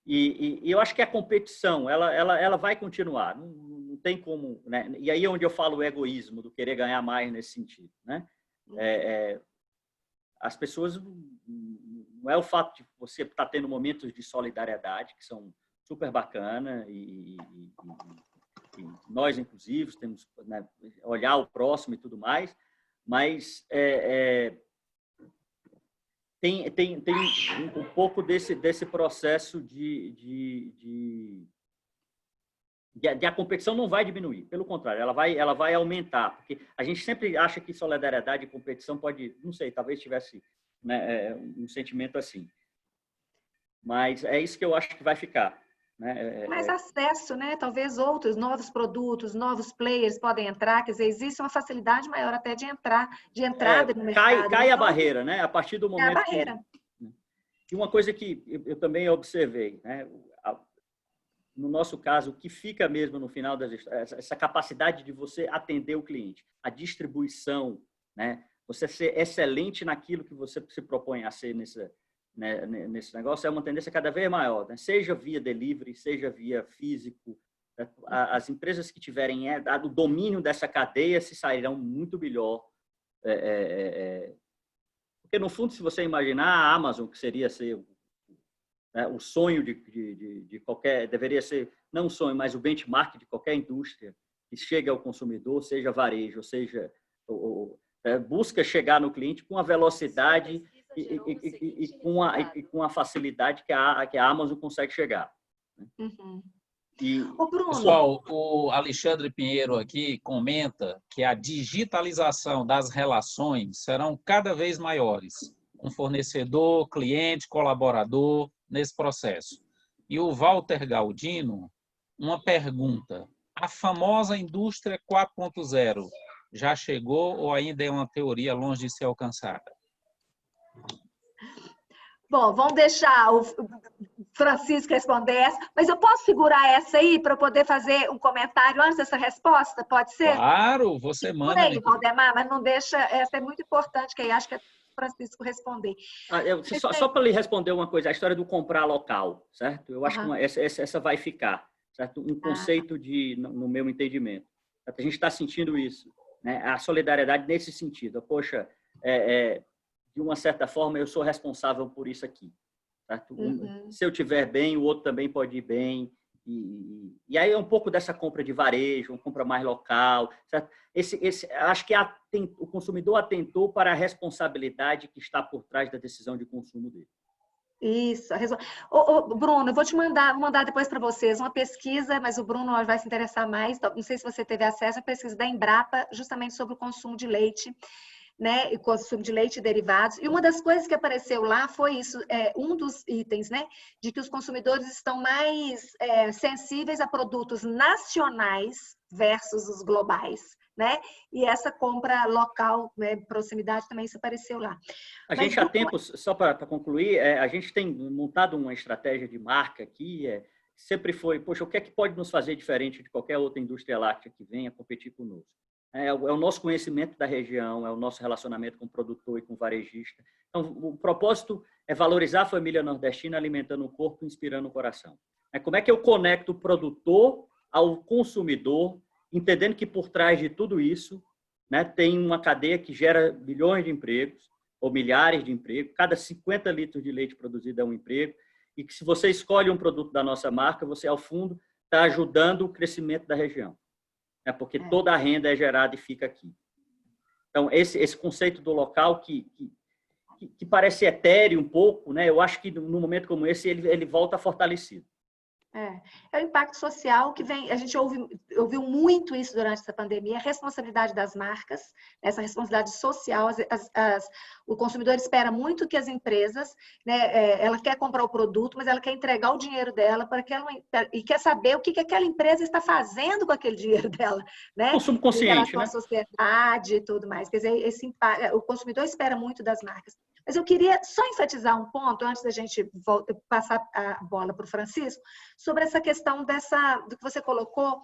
E eu acho que a competição ela vai continuar, não tem como, né? E aí é onde eu falo o egoísmo do querer ganhar mais nesse sentido, né? As pessoas, não é o fato de você estar tendo momentos de solidariedade, que são super bacana e nós, inclusive, temos que, né, olhar o próximo e tudo mais, mas tem um pouco desse processo de a competição não vai diminuir, pelo contrário, ela vai aumentar, porque a gente sempre acha que solidariedade e competição pode, não sei, talvez tivesse, né, um sentimento assim, mas é isso que eu acho que vai ficar. Né? Mais acesso, né? Talvez outros novos produtos, novos players podem entrar, quer dizer, existe uma facilidade maior até de entrada no mercado. Cai a barreira, né? A partir do momento a barreira. E uma coisa que eu também observei, né? No nosso caso, o que fica mesmo no final da gestão, essa capacidade de você atender o cliente, a distribuição, né? Você ser excelente naquilo que você se propõe a ser nesse negócio, é uma tendência cada vez maior, né? Seja via delivery, seja via físico. As empresas que tiverem o domínio dessa cadeia se sairão muito melhor. Porque, no fundo, se você imaginar a Amazon, que seria ser o sonho de qualquer, deveria ser, não um sonho, mas o benchmark de qualquer indústria que chega ao consumidor, seja varejo, ou seja, busca chegar no cliente com a velocidade e com a facilidade que a Amazon consegue chegar. Uhum. Pessoal, o Alexandre Pinheiro aqui comenta que a digitalização das relações serão cada vez maiores, com fornecedor, cliente, colaborador, nesse processo. E o Walter Galdino, uma pergunta: a famosa indústria 4.0 já chegou ou ainda é uma teoria longe de ser alcançada? Bom, vamos deixar o Francisco responder essa, mas eu posso segurar essa aí para poder fazer um comentário antes dessa resposta? Pode ser? Claro, você manda. Por aí, Valdemar, mas não deixa, essa é muito importante, que aí acho que é Francisco responder. Só para lhe responder uma coisa, a história do comprar local, certo? Eu acho que essa vai ficar, certo? Um conceito no meu entendimento. A gente está sentindo isso, né? A solidariedade nesse sentido. Poxa, de uma certa forma, eu sou responsável por isso aqui, certo? Se eu tiver bem, o outro também pode ir bem. E aí é um pouco dessa compra de varejo, uma compra mais local, certo? Acho que o consumidor atentou para a responsabilidade que está por trás da decisão de consumo dele. Isso. Bruno, eu vou mandar depois para vocês uma pesquisa, mas o Bruno vai se interessar mais, não sei se você teve acesso, a pesquisa da Embrapa, justamente sobre o consumo de leite, né, e consumo de leite e derivados. E uma das coisas que apareceu lá foi isso, um dos itens, né, de que os consumidores estão mais sensíveis a produtos nacionais versus os globais, né? E essa compra local, né, proximidade, também isso apareceu lá. A gente há tempo, só para concluir, a gente tem montado uma estratégia de marca aqui, sempre foi, poxa, o que é que pode nos fazer diferente de qualquer outra indústria láctea que venha competir conosco? É o nosso conhecimento da região, é o nosso relacionamento com o produtor e com o varejista. Então, o propósito é valorizar a família nordestina, alimentando o corpo, inspirando o coração. Como é que eu conecto o produtor ao consumidor, entendendo que por trás de tudo isso, né, tem uma cadeia que gera milhões de empregos, ou milhares de empregos, cada 50 litros de leite produzido é um emprego, e que se você escolhe um produto da nossa marca, você, ao fundo, está ajudando o crescimento da região. Porque toda a renda é gerada e fica aqui. Então, esse conceito do local que parece etéreo um pouco, né? Eu acho que num momento como esse ele volta fortalecido. É o impacto social que vem, a gente ouviu muito isso durante essa pandemia, a responsabilidade das marcas, essa responsabilidade social, o consumidor espera muito que as empresas, né, ela quer comprar o produto, mas ela quer entregar o dinheiro dela e quer saber o que aquela empresa está fazendo com aquele dinheiro dela, né? Consumo consciente, né? A sociedade e tudo mais, quer dizer, o consumidor espera muito das marcas. Mas eu queria só enfatizar um ponto, antes da gente passar a bola para o Francisco, sobre essa questão do que você colocou,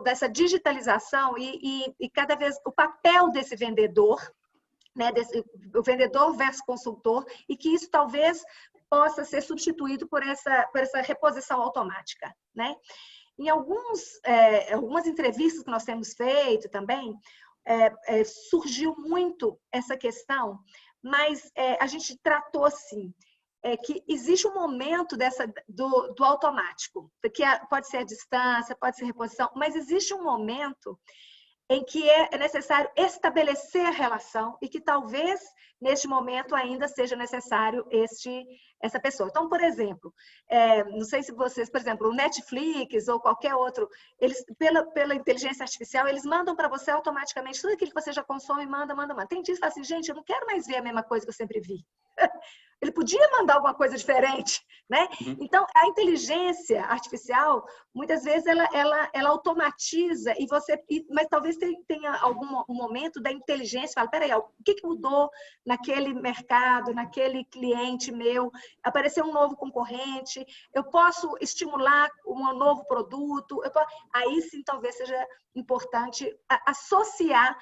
dessa digitalização e cada vez o papel desse vendedor, né, o vendedor versus consultor, e que isso talvez possa ser substituído por essa reposição automática, né? Em algumas entrevistas que nós temos feito também, surgiu muito essa questão, mas a gente tratou assim, que existe um momento do automático, que pode ser a distância, pode ser reposição, mas existe um momento em que é necessário estabelecer a relação e que talvez, neste momento, ainda seja necessário essa pessoa. Então, por exemplo, não sei se vocês, por exemplo, o Netflix ou qualquer outro, eles, pela inteligência artificial, eles mandam para você automaticamente tudo aquilo que você já consome, manda. Tem dias que fala assim, gente, eu não quero mais ver a mesma coisa que eu sempre vi. Ele podia mandar alguma coisa diferente, né? Então, a inteligência artificial, muitas vezes, ela automatiza, mas talvez tenha um momento da inteligência, fala, peraí, o que mudou naquele mercado, naquele cliente meu? Apareceu um novo concorrente, eu posso estimular um novo produto, aí sim talvez seja importante associar,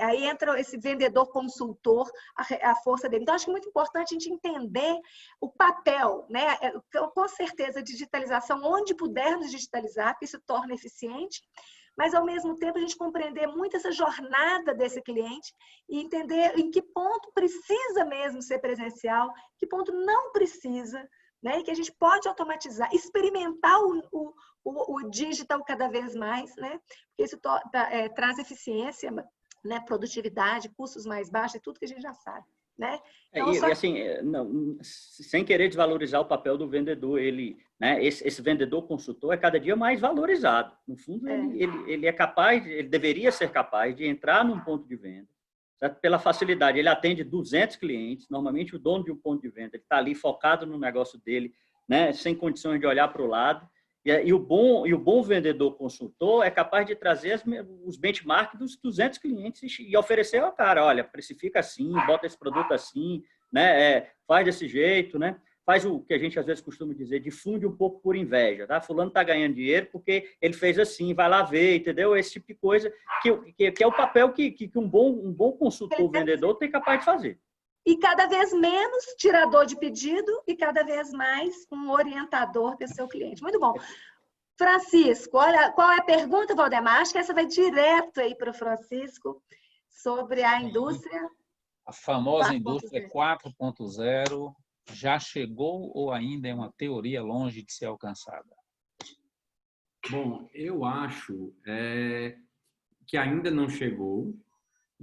aí entra esse vendedor consultor, a força dele. Então, acho que é muito importante a gente entender o papel, né? Com certeza, a digitalização, onde pudermos digitalizar, porque isso torna eficiente, mas, ao mesmo tempo, a gente compreender muito essa jornada desse cliente e entender em que ponto precisa mesmo ser presencial, que ponto não precisa, né? E que a gente pode automatizar, experimentar o digital cada vez mais, né? Porque isso traz eficiência, né? Produtividade, custos mais baixos, tudo que a gente já sabe, né? Então, assim, não, sem querer desvalorizar o papel do vendedor, né? Esse vendedor consultor é cada dia mais valorizado. No fundo, ele é capaz, ele deveria ser capaz de entrar num ponto de venda, certo? Pela facilidade. Ele atende 200 clientes, normalmente o dono de um ponto de venda, ele está ali focado no negócio dele, né? Sem condições de olhar para o lado. E o bom vendedor consultor é capaz de trazer os benchmarks dos 200 clientes e oferecer ao cara, olha, precifica assim, bota esse produto assim, né? Faz desse jeito, né? Faz o que a gente às vezes costuma dizer, difunde um pouco por inveja, tá? Fulano está ganhando dinheiro porque ele fez assim, vai lá ver, entendeu? Esse tipo de coisa que é o papel que um bom consultor vendedor tem capaz de fazer. E cada vez menos tirador de pedido e cada vez mais um orientador do seu cliente. Muito bom. Francisco, olha, qual é a pergunta, Valdemar? Acho que essa vai direto aí para o Francisco, sobre a indústria. A famosa indústria 4.0 já chegou ou ainda é uma teoria longe de ser alcançada? Bom, eu acho que ainda não chegou.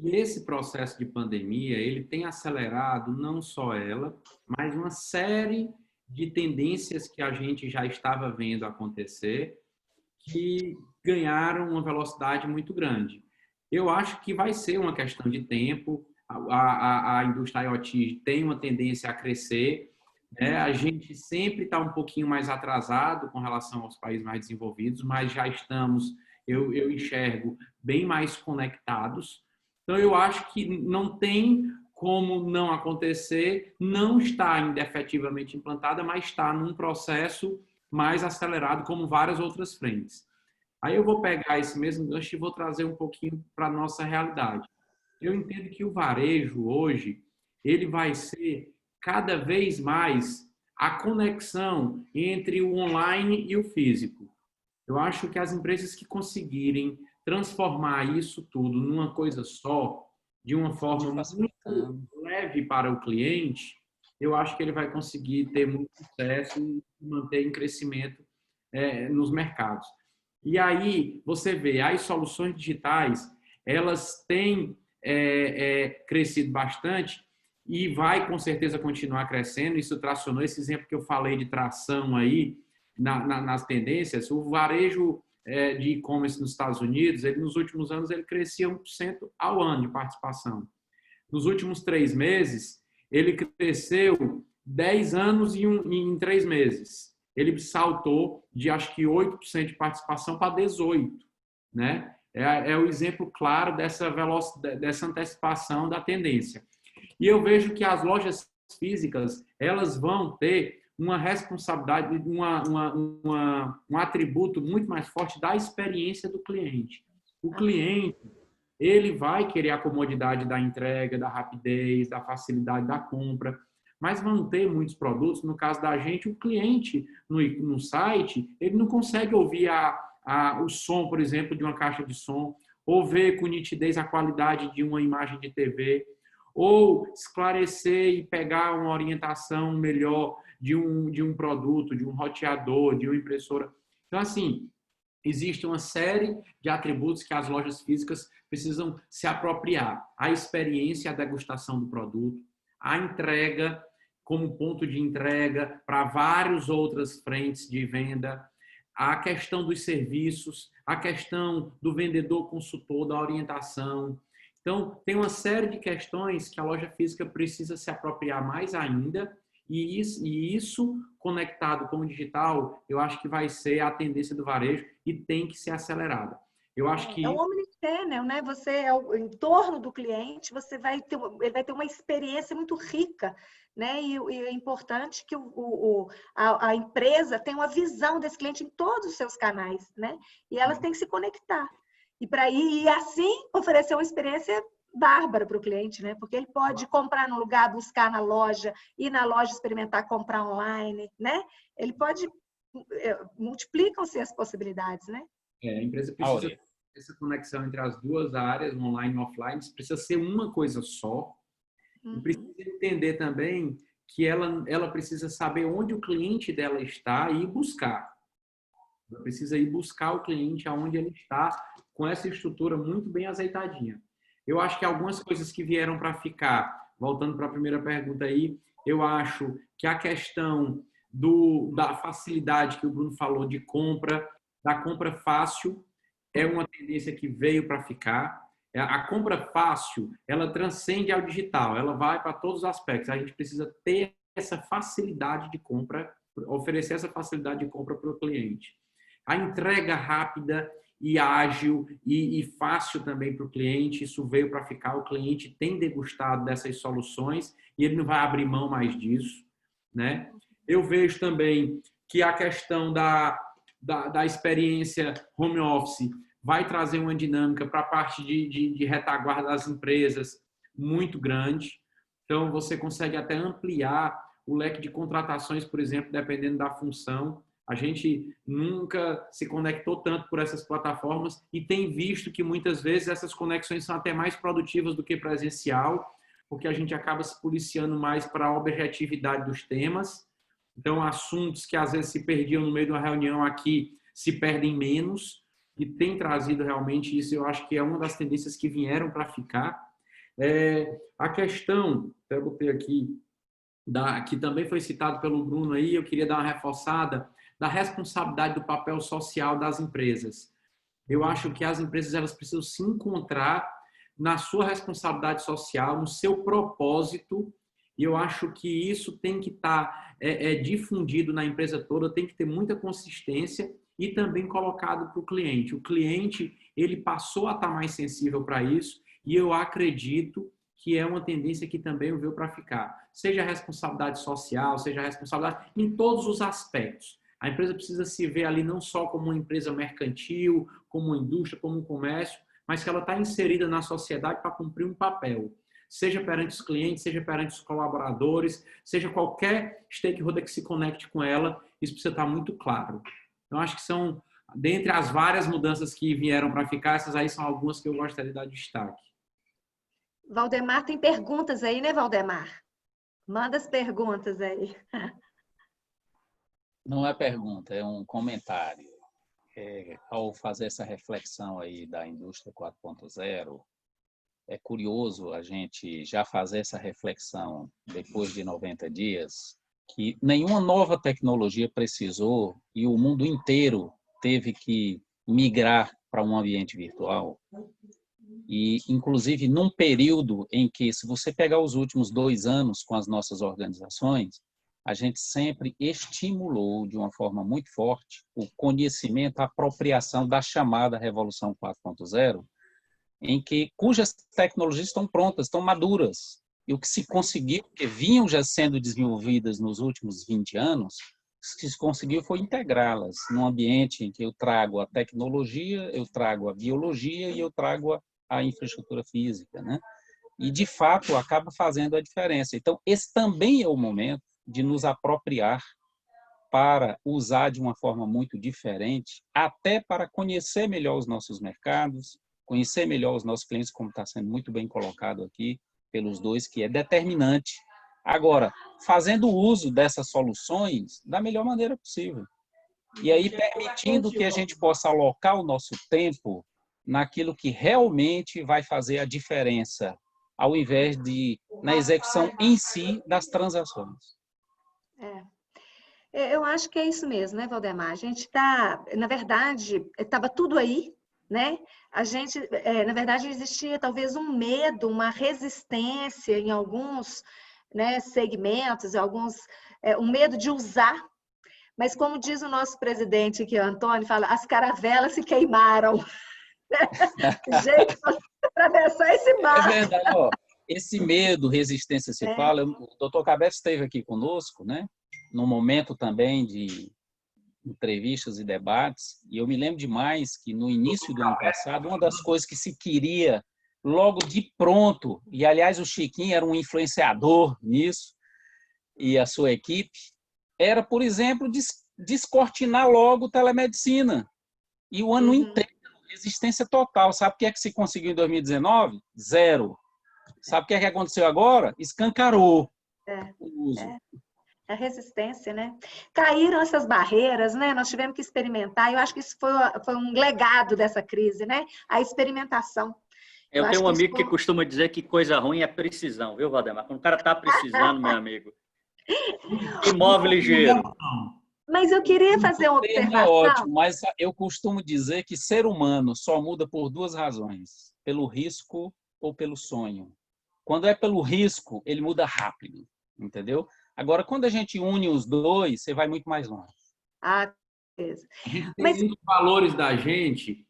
E esse processo de pandemia, ele tem acelerado não só ela, mas uma série de tendências que a gente já estava vendo acontecer, que ganharam uma velocidade muito grande. Eu acho que vai ser uma questão de tempo, a indústria IoT tem uma tendência a crescer, né? A gente sempre está um pouquinho mais atrasado com relação aos países mais desenvolvidos, mas já estamos, eu enxergo, bem mais conectados. Então, eu acho que não tem como não acontecer, não está ainda efetivamente implantada, mas está num processo mais acelerado, como várias outras frentes. Aí eu vou pegar esse mesmo gancho e vou trazer um pouquinho para a nossa realidade. Eu entendo que o varejo hoje, ele vai ser cada vez mais a conexão entre o online e o físico. Eu acho que as empresas que conseguirem transformar isso tudo numa coisa só, de uma forma muito leve para o cliente, eu acho que ele vai conseguir ter muito sucesso e manter em crescimento nos mercados. E aí você vê, as soluções digitais, elas têm crescido bastante e vai com certeza continuar crescendo. Isso tracionou esse exemplo que eu falei de tração aí nas tendências. O varejo de e-commerce nos Estados Unidos, nos últimos anos, ele crescia 1% ao ano de participação. Nos últimos 3 meses, ele cresceu 10 anos em 3 meses. Ele saltou de, acho que, 8% de participação para 18%. Né? É o exemplo claro dessa velocidade, dessa antecipação da tendência. E eu vejo que as lojas físicas, elas vão ter uma responsabilidade, um atributo muito mais forte da experiência do cliente. O cliente, ele vai querer a comodidade da entrega, da rapidez, da facilidade da compra, mas vão ter muitos produtos. No caso da gente, o cliente no site, ele não consegue ouvir o som, por exemplo, de uma caixa de som, ou ver com nitidez a qualidade de uma imagem de TV, ou esclarecer e pegar uma orientação melhor de um produto, de um roteador, de uma impressora. Então, assim, existe uma série de atributos que as lojas físicas precisam se apropriar. A experiência, a degustação do produto, a entrega como ponto de entrega para várias outras frentes de venda, a questão dos serviços, a questão do vendedor consultor, da orientação. Então, tem uma série de questões que a loja física precisa se apropriar mais ainda, e isso conectado com o digital, eu acho que vai ser a tendência do varejo e tem que ser acelerada. Eu acho que... É um omnichannel, né? Você é em torno do cliente, ele vai ter uma experiência muito rica, né? E é importante que a empresa tenha uma visão desse cliente em todos os seus canais, né? E elas têm que se conectar. E assim oferecer uma experiência bárbara para o cliente, né? Porque ele pode comprar no lugar, buscar na loja, ir na loja experimentar, comprar online, né? Ele pode... Multiplicam-se as possibilidades, né? A empresa precisa... Essa conexão entre as duas áreas, online e offline, precisa ser uma coisa só. E precisa entender também que ela precisa saber onde o cliente dela está e ir buscar. Ela precisa ir buscar o cliente aonde ele está, com essa estrutura muito bem azeitadinha. Eu acho que algumas coisas que vieram para ficar, voltando para a primeira pergunta aí, eu acho que a questão da facilidade que o Bruno falou de compra, da compra fácil, é uma tendência que veio para ficar. A compra fácil, ela transcende ao digital, ela vai para todos os aspectos. A gente precisa ter essa facilidade de compra, oferecer essa facilidade de compra para o cliente. A entrega rápida e ágil e fácil também para o cliente, isso veio para ficar. O cliente tem degustado dessas soluções e ele não vai abrir mão mais disso, né? Eu vejo também que a questão da experiência home office vai trazer uma dinâmica para a parte de retaguarda das empresas muito grande. Então, você consegue até ampliar o leque de contratações, por exemplo, dependendo da função. A gente nunca se conectou tanto por essas plataformas e tem visto que muitas vezes essas conexões são até mais produtivas do que presencial, porque a gente acaba se policiando mais para a objetividade dos temas. Então, assuntos que às vezes se perdiam no meio de uma reunião aqui se perdem menos, e tem trazido realmente isso. Eu acho que é uma das tendências que vieram para ficar. A questão, eu botei aqui, que também foi citado pelo Bruno aí, eu queria dar uma reforçada, da responsabilidade do papel social das empresas. Eu acho que as empresas elas precisam se encontrar na sua responsabilidade social, no seu propósito, e eu acho que isso tem que estar difundido na empresa toda, tem que ter muita consistência e também colocado para o cliente. O cliente, ele passou a estar mais sensível para isso e eu acredito que é uma tendência que também veio para ficar. Seja a responsabilidade social, seja a responsabilidade em todos os aspectos. A empresa precisa se ver ali não só como uma empresa mercantil, como uma indústria, como um comércio, mas que ela está inserida na sociedade para cumprir um papel. Seja perante os clientes, seja perante os colaboradores, seja qualquer stakeholder que se conecte com ela, isso precisa estar muito claro. Então, acho que são, dentre as várias mudanças que vieram para ficar, essas aí são algumas que eu gostaria de dar destaque. Valdemar tem perguntas aí, né, Valdemar? Manda as perguntas aí. Não é pergunta, é um comentário. Ao fazer essa reflexão aí da indústria 4.0, é curioso a gente já fazer essa reflexão depois de 90 dias, que nenhuma nova tecnologia precisou e o mundo inteiro teve que migrar para um ambiente virtual. E, inclusive, num período em que, se você pegar os últimos 2 anos com as nossas organizações, a gente sempre estimulou de uma forma muito forte o conhecimento, a apropriação da chamada Revolução 4.0, cujas tecnologias estão prontas, estão maduras. E o que se conseguiu, que vinham já sendo desenvolvidas nos últimos 20 anos, o que se conseguiu foi integrá-las num ambiente em que eu trago a tecnologia, eu trago a biologia e eu trago a infraestrutura física, né? E, de fato, acaba fazendo a diferença. Então, esse também é o momento de nos apropriar para usar de uma forma muito diferente, até para conhecer melhor os nossos mercados, conhecer melhor os nossos clientes, como está sendo muito bem colocado aqui, pelos dois, que é determinante. Agora, fazendo uso dessas soluções da melhor maneira possível. E aí permitindo que a gente possa alocar o nosso tempo naquilo que realmente vai fazer a diferença, ao invés de na execução em si das transações. Eu acho que é isso mesmo, né, Valdemar? A gente está, na verdade, estava tudo aí, né? A gente, na verdade, existia talvez um medo, uma resistência em alguns, né, segmentos, um medo de usar. Mas como diz o nosso presidente aqui, Antônio, fala, as caravelas se queimaram. Gente, atravessar esse mar. É verdade, ó. Esse medo, resistência se fala, o doutor Cabete esteve aqui conosco, né? No momento também de entrevistas e debates, e eu me lembro demais que no início do ano passado, uma das coisas que se queria logo de pronto, e aliás o Chiquinho era um influenciador nisso, e a sua equipe, era, por exemplo, descortinar logo telemedicina. E o ano inteiro, resistência total. Sabe o que é que se conseguiu em 2019? Zero. Sabe o que é que aconteceu agora? Escancarou o uso. A resistência, né? Caíram essas barreiras, né? Nós tivemos que experimentar. Eu acho que isso foi um legado dessa crise, né? A experimentação. Eu tenho um amigo que costuma dizer que coisa ruim é precisão, viu, Valdemar? Quando o cara está precisando, meu amigo, imóvel ligeiro. Mas eu queria fazer uma observação. É ótimo, mas eu costumo dizer que ser humano só muda por duas razões: pelo risco ou pelo sonho. Quando é pelo risco, ele muda rápido, entendeu? Agora, quando a gente une os dois, você vai muito mais longe. Ah, beleza. Mas os valores da gente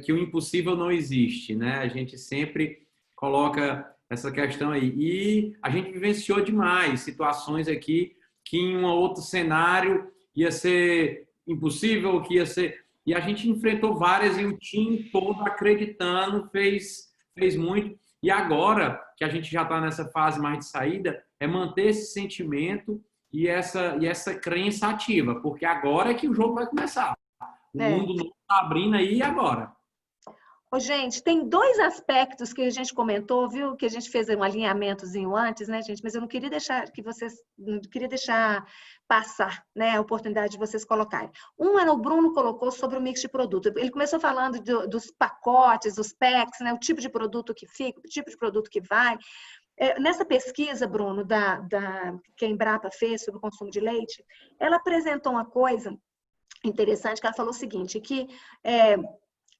que o impossível não existe, né? A gente sempre coloca essa questão aí. E a gente vivenciou demais situações aqui que em um outro cenário ia ser impossível, que ia ser... E a gente enfrentou várias e o time todo acreditando, fez muito. E agora, que a gente já está nessa fase mais de saída, é manter esse sentimento e essa crença ativa, porque agora é que o jogo vai começar. O mundo não está abrindo aí e agora. Ô, gente, tem dois aspectos que a gente comentou, viu? Que a gente fez um alinhamentozinho antes, né, gente? Mas eu não queria deixar passar, né, a oportunidade de vocês colocarem. O Bruno colocou sobre o mix de produto. Ele começou falando dos pacotes, dos packs, né? O tipo de produto que fica, o tipo de produto que vai. Nessa pesquisa, Bruno, que a Embrapa fez sobre o consumo de leite, ela apresentou uma coisa interessante, que ela falou o seguinte, que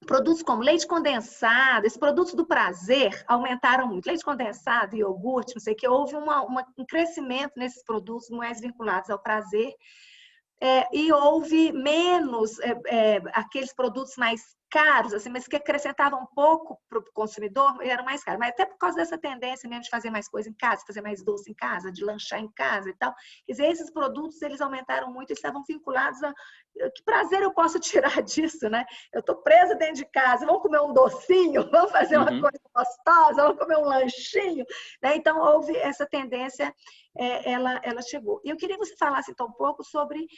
produtos como leite condensado, esses produtos do prazer aumentaram muito. Leite condensado, iogurte, não sei o que, houve um crescimento nesses produtos mais vinculados ao prazer. E houve menos aqueles produtos mais caros, assim, mas que acrescentavam um pouco para o consumidor e eram mais caros. Mas até por causa dessa tendência mesmo de fazer mais coisa em casa, fazer mais doce em casa, de lanchar em casa e tal. Quer dizer, esses produtos, eles aumentaram muito e estavam vinculados a... Que prazer eu posso tirar disso, né? Eu estou presa dentro de casa, vamos comer um docinho, vamos fazer uma coisa gostosa, vamos comer um lanchinho, né? Então, houve essa tendência, ela chegou. E eu queria que você falasse, então, um pouco sobre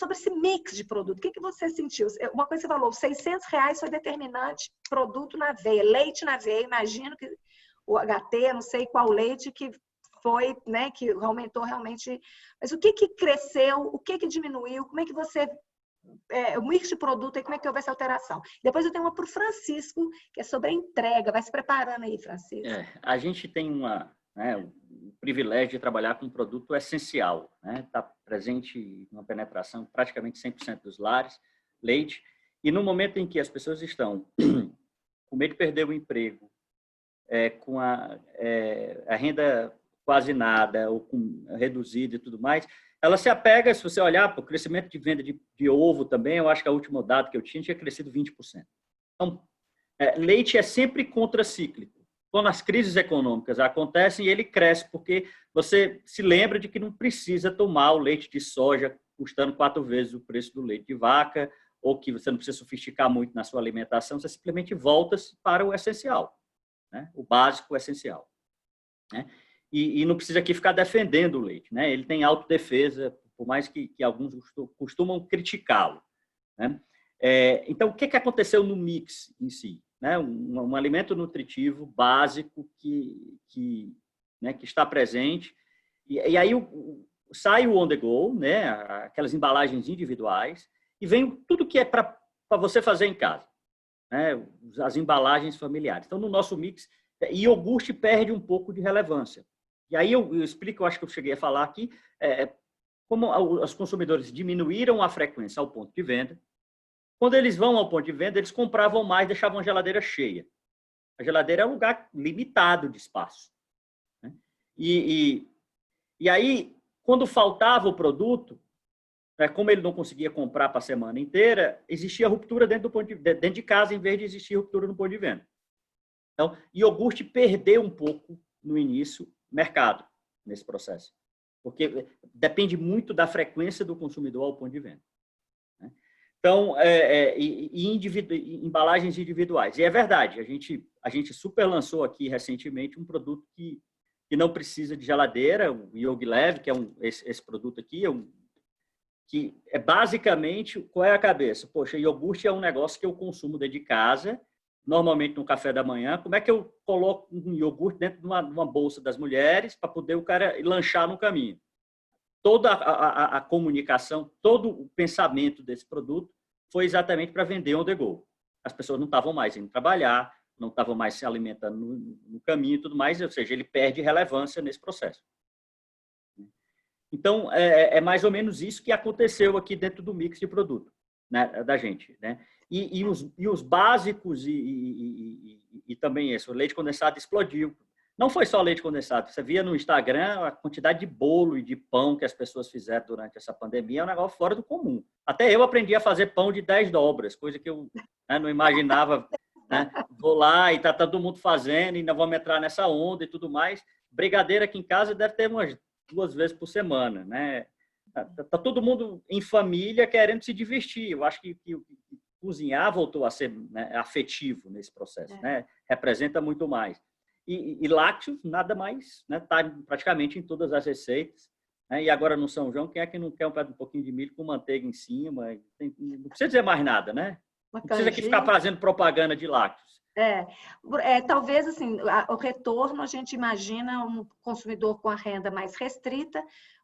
esse mix de produto. O que você sentiu? Uma coisa que você falou, R$600 foi determinante, produto na veia, leite na veia. Imagino que o HT, não sei qual leite que foi, né, que aumentou realmente. Mas o que cresceu, o que diminuiu, como é que você... o mix de produto, e como é que houve essa alteração? Depois eu tenho uma para o Francisco, que é sobre a entrega. Vai se preparando aí, Francisco. A gente tem o privilégio de trabalhar com um produto essencial, né? Está presente uma penetração praticamente 100% dos lares, leite, e no momento em que as pessoas estão com medo de perder o emprego, com a renda quase nada, ou reduzida e tudo mais, ela se apega, se você olhar para o crescimento de venda de ovo também, eu acho que a última data que eu tinha crescido 20%. Então, leite é sempre contracíclico. Quando as crises econômicas acontecem, ele cresce, porque você se lembra de que não precisa tomar o leite de soja custando 4 vezes o preço do leite de vaca, ou que você não precisa sofisticar muito na sua alimentação, você simplesmente volta para o essencial, né? O básico, o essencial, né? E não precisa aqui ficar defendendo o leite, né? Ele tem autodefesa, por mais que alguns costumam criticá-lo, né? Então, o que aconteceu no mix em si? né, um alimento nutritivo básico que está presente. E aí sai o on the go, né, aquelas embalagens individuais, e vem tudo que é para você fazer em casa, né, as embalagens familiares. Então, no nosso mix, iogurte perde um pouco de relevância. E aí eu explico, eu acho que eu cheguei a falar aqui, como os consumidores diminuíram a frequência ao ponto de venda. Quando eles vão ao ponto de venda, eles compravam mais, deixavam a geladeira cheia. A geladeira é um lugar limitado de espaço, né? E aí, quando faltava o produto, como ele não conseguia comprar para a semana inteira, existia ruptura dentro de casa, em vez de existir ruptura no ponto de venda. Então, iogurte perdeu um pouco, no início, mercado nesse processo, porque depende muito da frequência do consumidor ao ponto de venda, né? Então, embalagens individuais. E é verdade, a gente super lançou aqui recentemente um produto que não precisa de geladeira, o YogiLeve, que é esse produto aqui, que é basicamente, qual é a cabeça? Poxa, iogurte é um negócio que eu consumo dentro de casa, normalmente no café da manhã. Como é que eu coloco um iogurte dentro de uma bolsa das mulheres para poder o cara lanchar no caminho? Toda a comunicação, todo o pensamento desse produto foi exatamente para vender on the go. As pessoas não estavam mais indo trabalhar, não estavam mais se alimentando no caminho e tudo mais, ou seja, ele perde relevância nesse processo. Então, é mais ou menos isso que aconteceu aqui dentro do mix de produto, né, da gente, né? E os básicos e também isso, o leite condensado explodiu. Não foi só leite condensado, você via no Instagram a quantidade de bolo e de pão que as pessoas fizeram durante essa pandemia, é um negócio fora do comum. Até eu aprendi a fazer pão de 10 dobras, coisa que eu, né, não imaginava, né? Vou lá e está todo mundo fazendo, e ainda vamos entrar nessa onda e tudo mais. Brigadeiro aqui em casa deve ter umas 2 vezes por semana, né? Tá todo mundo em família querendo se divertir. Eu acho que cozinhar voltou a ser, né, afetivo nesse processo, né? Representa muito mais. E lácteos, nada mais, né? Tá praticamente em todas as receitas, né? E agora no São João, quem é que não quer um pouquinho de milho com manteiga em cima? Não precisa dizer mais nada, né? Não precisa aqui ficar fazendo propaganda de lácteos. Talvez assim, o retorno, a gente imagina um consumidor com a renda mais restrita,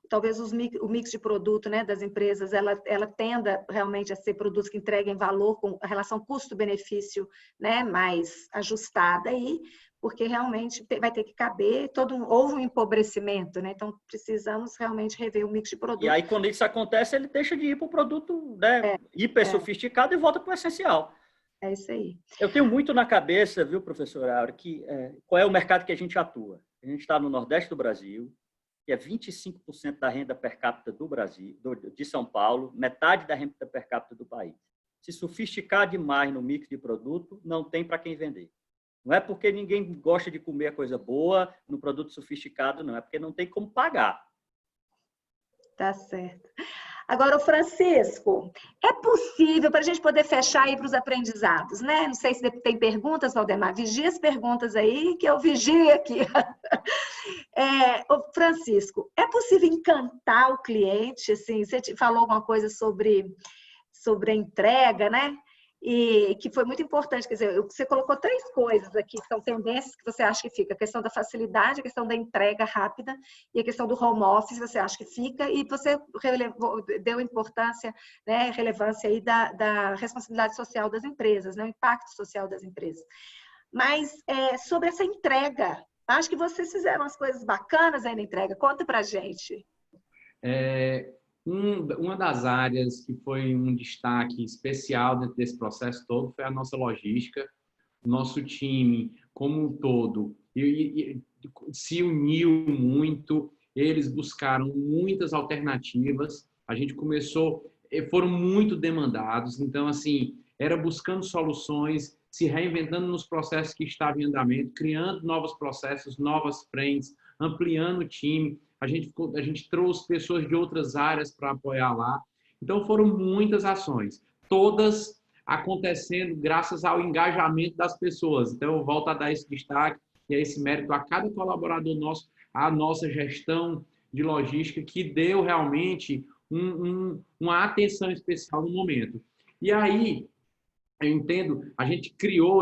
talvez o mix de produto, né, das empresas, ela tenda realmente a ser produtos que entreguem valor com a relação custo-benefício, né, mais ajustada aí, porque realmente vai ter que caber, houve um empobrecimento, né? Então precisamos realmente rever o mix de produto. E aí, quando isso acontece, ele deixa de ir para o produto, né, hiper sofisticado e volta para o essencial. É isso aí. Eu tenho muito na cabeça, viu, professora Aura, que qual é o mercado que a gente atua. A gente está no Nordeste do Brasil, que é 25% da renda per capita do Brasil, de São Paulo, metade da renda per capita do país. Se sofisticar demais no mix de produto, não tem para quem vender. Não é porque ninguém gosta de comer a coisa boa no produto sofisticado, não. É porque não tem como pagar. Tá certo. Agora, o Francisco, é possível, para a gente poder fechar aí para os aprendizados, né? Não sei se tem perguntas, Valdemar. Vigia as perguntas aí, que eu vigio aqui. Francisco, é possível encantar o cliente? Assim, você falou alguma coisa sobre a entrega, né? E que foi muito importante, quer dizer, você colocou 3 coisas aqui, que são tendências que você acha que fica. A questão da facilidade, a questão da entrega rápida e a questão do home office, você acha que fica. E você deu importância, né, relevância aí da responsabilidade social das empresas, né, o impacto social das empresas. Mas sobre essa entrega, acho que vocês fizeram umas coisas bacanas aí na entrega. Conta pra gente. Uma das áreas que foi um destaque especial dentro desse processo todo foi a nossa logística. Nosso time, como um todo, se uniu muito, eles buscaram muitas alternativas. A gente foram muito demandados, então, assim, era buscando soluções, se reinventando nos processos que estavam em andamento, criando novos processos, novas frentes, ampliando o time. A gente trouxe pessoas de outras áreas para apoiar lá. Então, foram muitas ações, todas acontecendo graças ao engajamento das pessoas. Então, eu volto a dar esse destaque e a esse mérito a cada colaborador nosso, a nossa gestão de logística, que deu realmente uma atenção especial no momento. E aí, eu entendo, a gente criou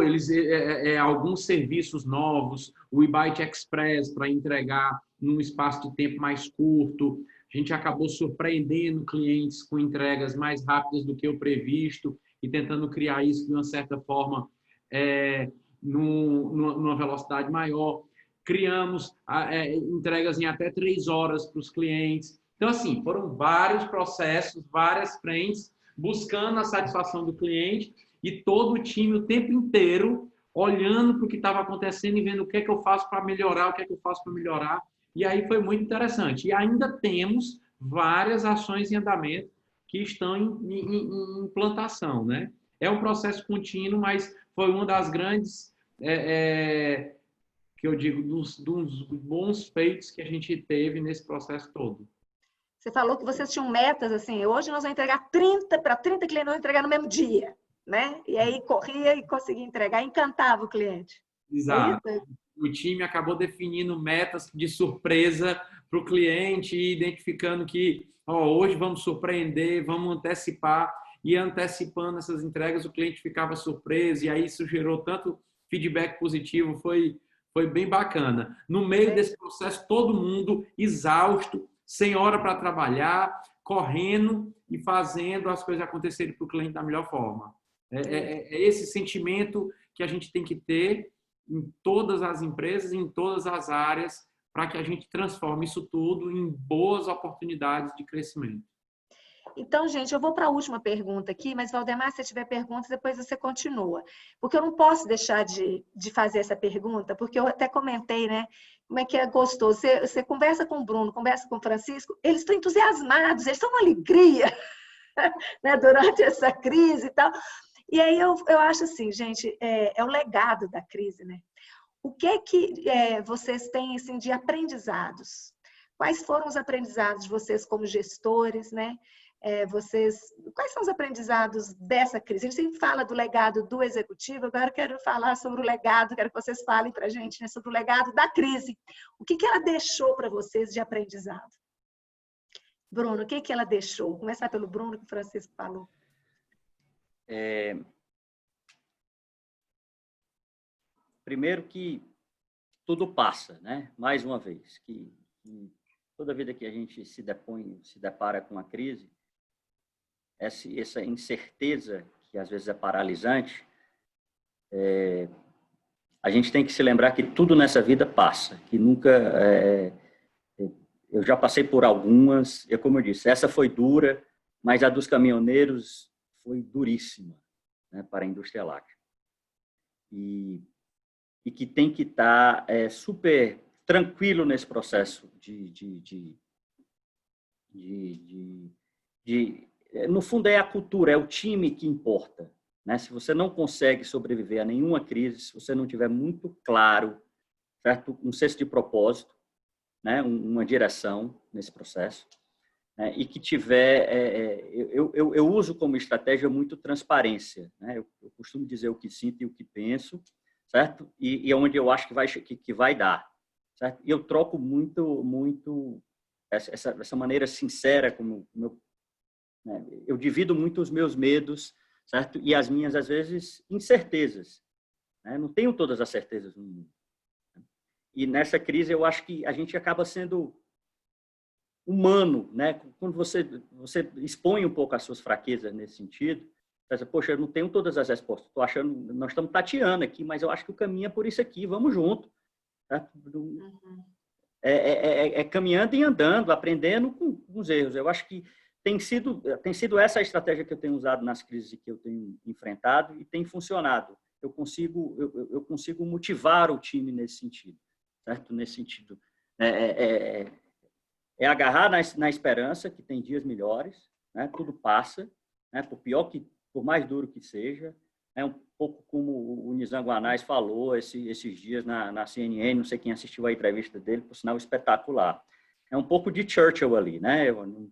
alguns serviços novos, o eBite Express para entregar num espaço de tempo mais curto. A gente acabou surpreendendo clientes com entregas mais rápidas do que o previsto e tentando criar isso de uma certa forma numa velocidade maior. Criamos entregas em até 3 horas para os clientes. Então, assim, foram vários processos, várias frentes, buscando a satisfação do cliente e todo o time o tempo inteiro olhando para o que estava acontecendo e vendo o que é que eu faço para melhorar, o que é que eu faço para melhorar. E aí foi muito interessante. E ainda temos várias ações em andamento que estão em implantação, né? É um processo contínuo, mas foi uma das grandes, que eu digo, dos bons feitos que a gente teve nesse processo todo. Você falou que vocês tinham metas, assim, hoje nós vamos entregar 30 clientes, nós vamos entregar no mesmo dia, né? E aí corria e conseguia entregar, encantava o cliente. Exato. O time acabou definindo metas de surpresa para o cliente, identificando que hoje vamos surpreender, vamos antecipar, e antecipando essas entregas, o cliente ficava surpreso, e aí isso gerou tanto feedback positivo, foi bem bacana. No meio desse processo, todo mundo exausto, sem hora para trabalhar, correndo e fazendo as coisas acontecerem para o cliente da melhor forma. É esse sentimento que a gente tem que ter em todas as empresas, em todas as áreas, para que a gente transforme isso tudo em boas oportunidades de crescimento. Então, gente, eu vou para a última pergunta aqui, mas, Valdemar, se tiver perguntas, depois você continua. Porque eu não posso deixar de fazer essa pergunta, porque eu até comentei, né? Como é que é gostoso. Você conversa com o Bruno, conversa com o Francisco, eles estão entusiasmados, eles estão uma alegria, né, durante essa crise e tal. E aí eu acho assim, gente, é o legado da crise, né? O que vocês têm assim, de aprendizados? Quais foram os aprendizados de vocês como gestores, né? Quais são os aprendizados dessa crise? A gente sempre fala do legado do executivo, agora eu quero falar sobre o legado, quero que vocês falem para a gente, né, sobre o legado da crise. O que ela deixou para vocês de aprendizado? Bruno, o que ela deixou? Vou começar pelo Bruno, que o Francisco falou. Primeiro que tudo passa, né? Mais uma vez, que toda vida que a gente se depara com a crise, essa incerteza, que às vezes é paralisante, a gente tem que se lembrar que tudo nessa vida passa, que nunca... eu já passei por algumas, como eu disse, essa foi dura, mas a dos caminhoneiros foi duríssima, né, para a indústria láctea. E que tem que estar super tranquilo nesse processo no fundo, é a cultura, é o time que importa, né? Se você não consegue sobreviver a nenhuma crise, se você não tiver muito claro, certo? Um senso de propósito, né? Uma direção nesse processo, né? E que tiver... eu uso como estratégia muito transparência, né? Eu costumo dizer o que sinto e o que penso, certo? E é onde eu acho que vai dar, certo? E eu troco muito essa maneira sincera como né? Eu divido muito os meus medos, certo? E as minhas, às vezes, incertezas, né? Não tenho todas as certezas no mundo. E nessa crise eu acho que a gente acaba sendo humano, né? Quando você expõe um pouco as suas fraquezas nesse sentido, você diz, poxa, eu não tenho todas as respostas, estou achando, nós estamos tateando aqui, mas eu acho que o caminho é por isso aqui, vamos junto. Certo? Caminhando e andando, aprendendo com os erros. Eu acho que tem sido essa a estratégia que eu tenho usado nas crises que eu tenho enfrentado e tem funcionado. Eu consigo motivar o time nesse sentido, certo? Nesse sentido, agarrar na esperança que tem dias melhores, né? Tudo passa, né? Por mais duro que seja, é um pouco como o Nizam Guanais falou esses dias na CNN, não sei quem assistiu a entrevista dele, por sinal espetacular. É um pouco de Churchill ali, né? Eu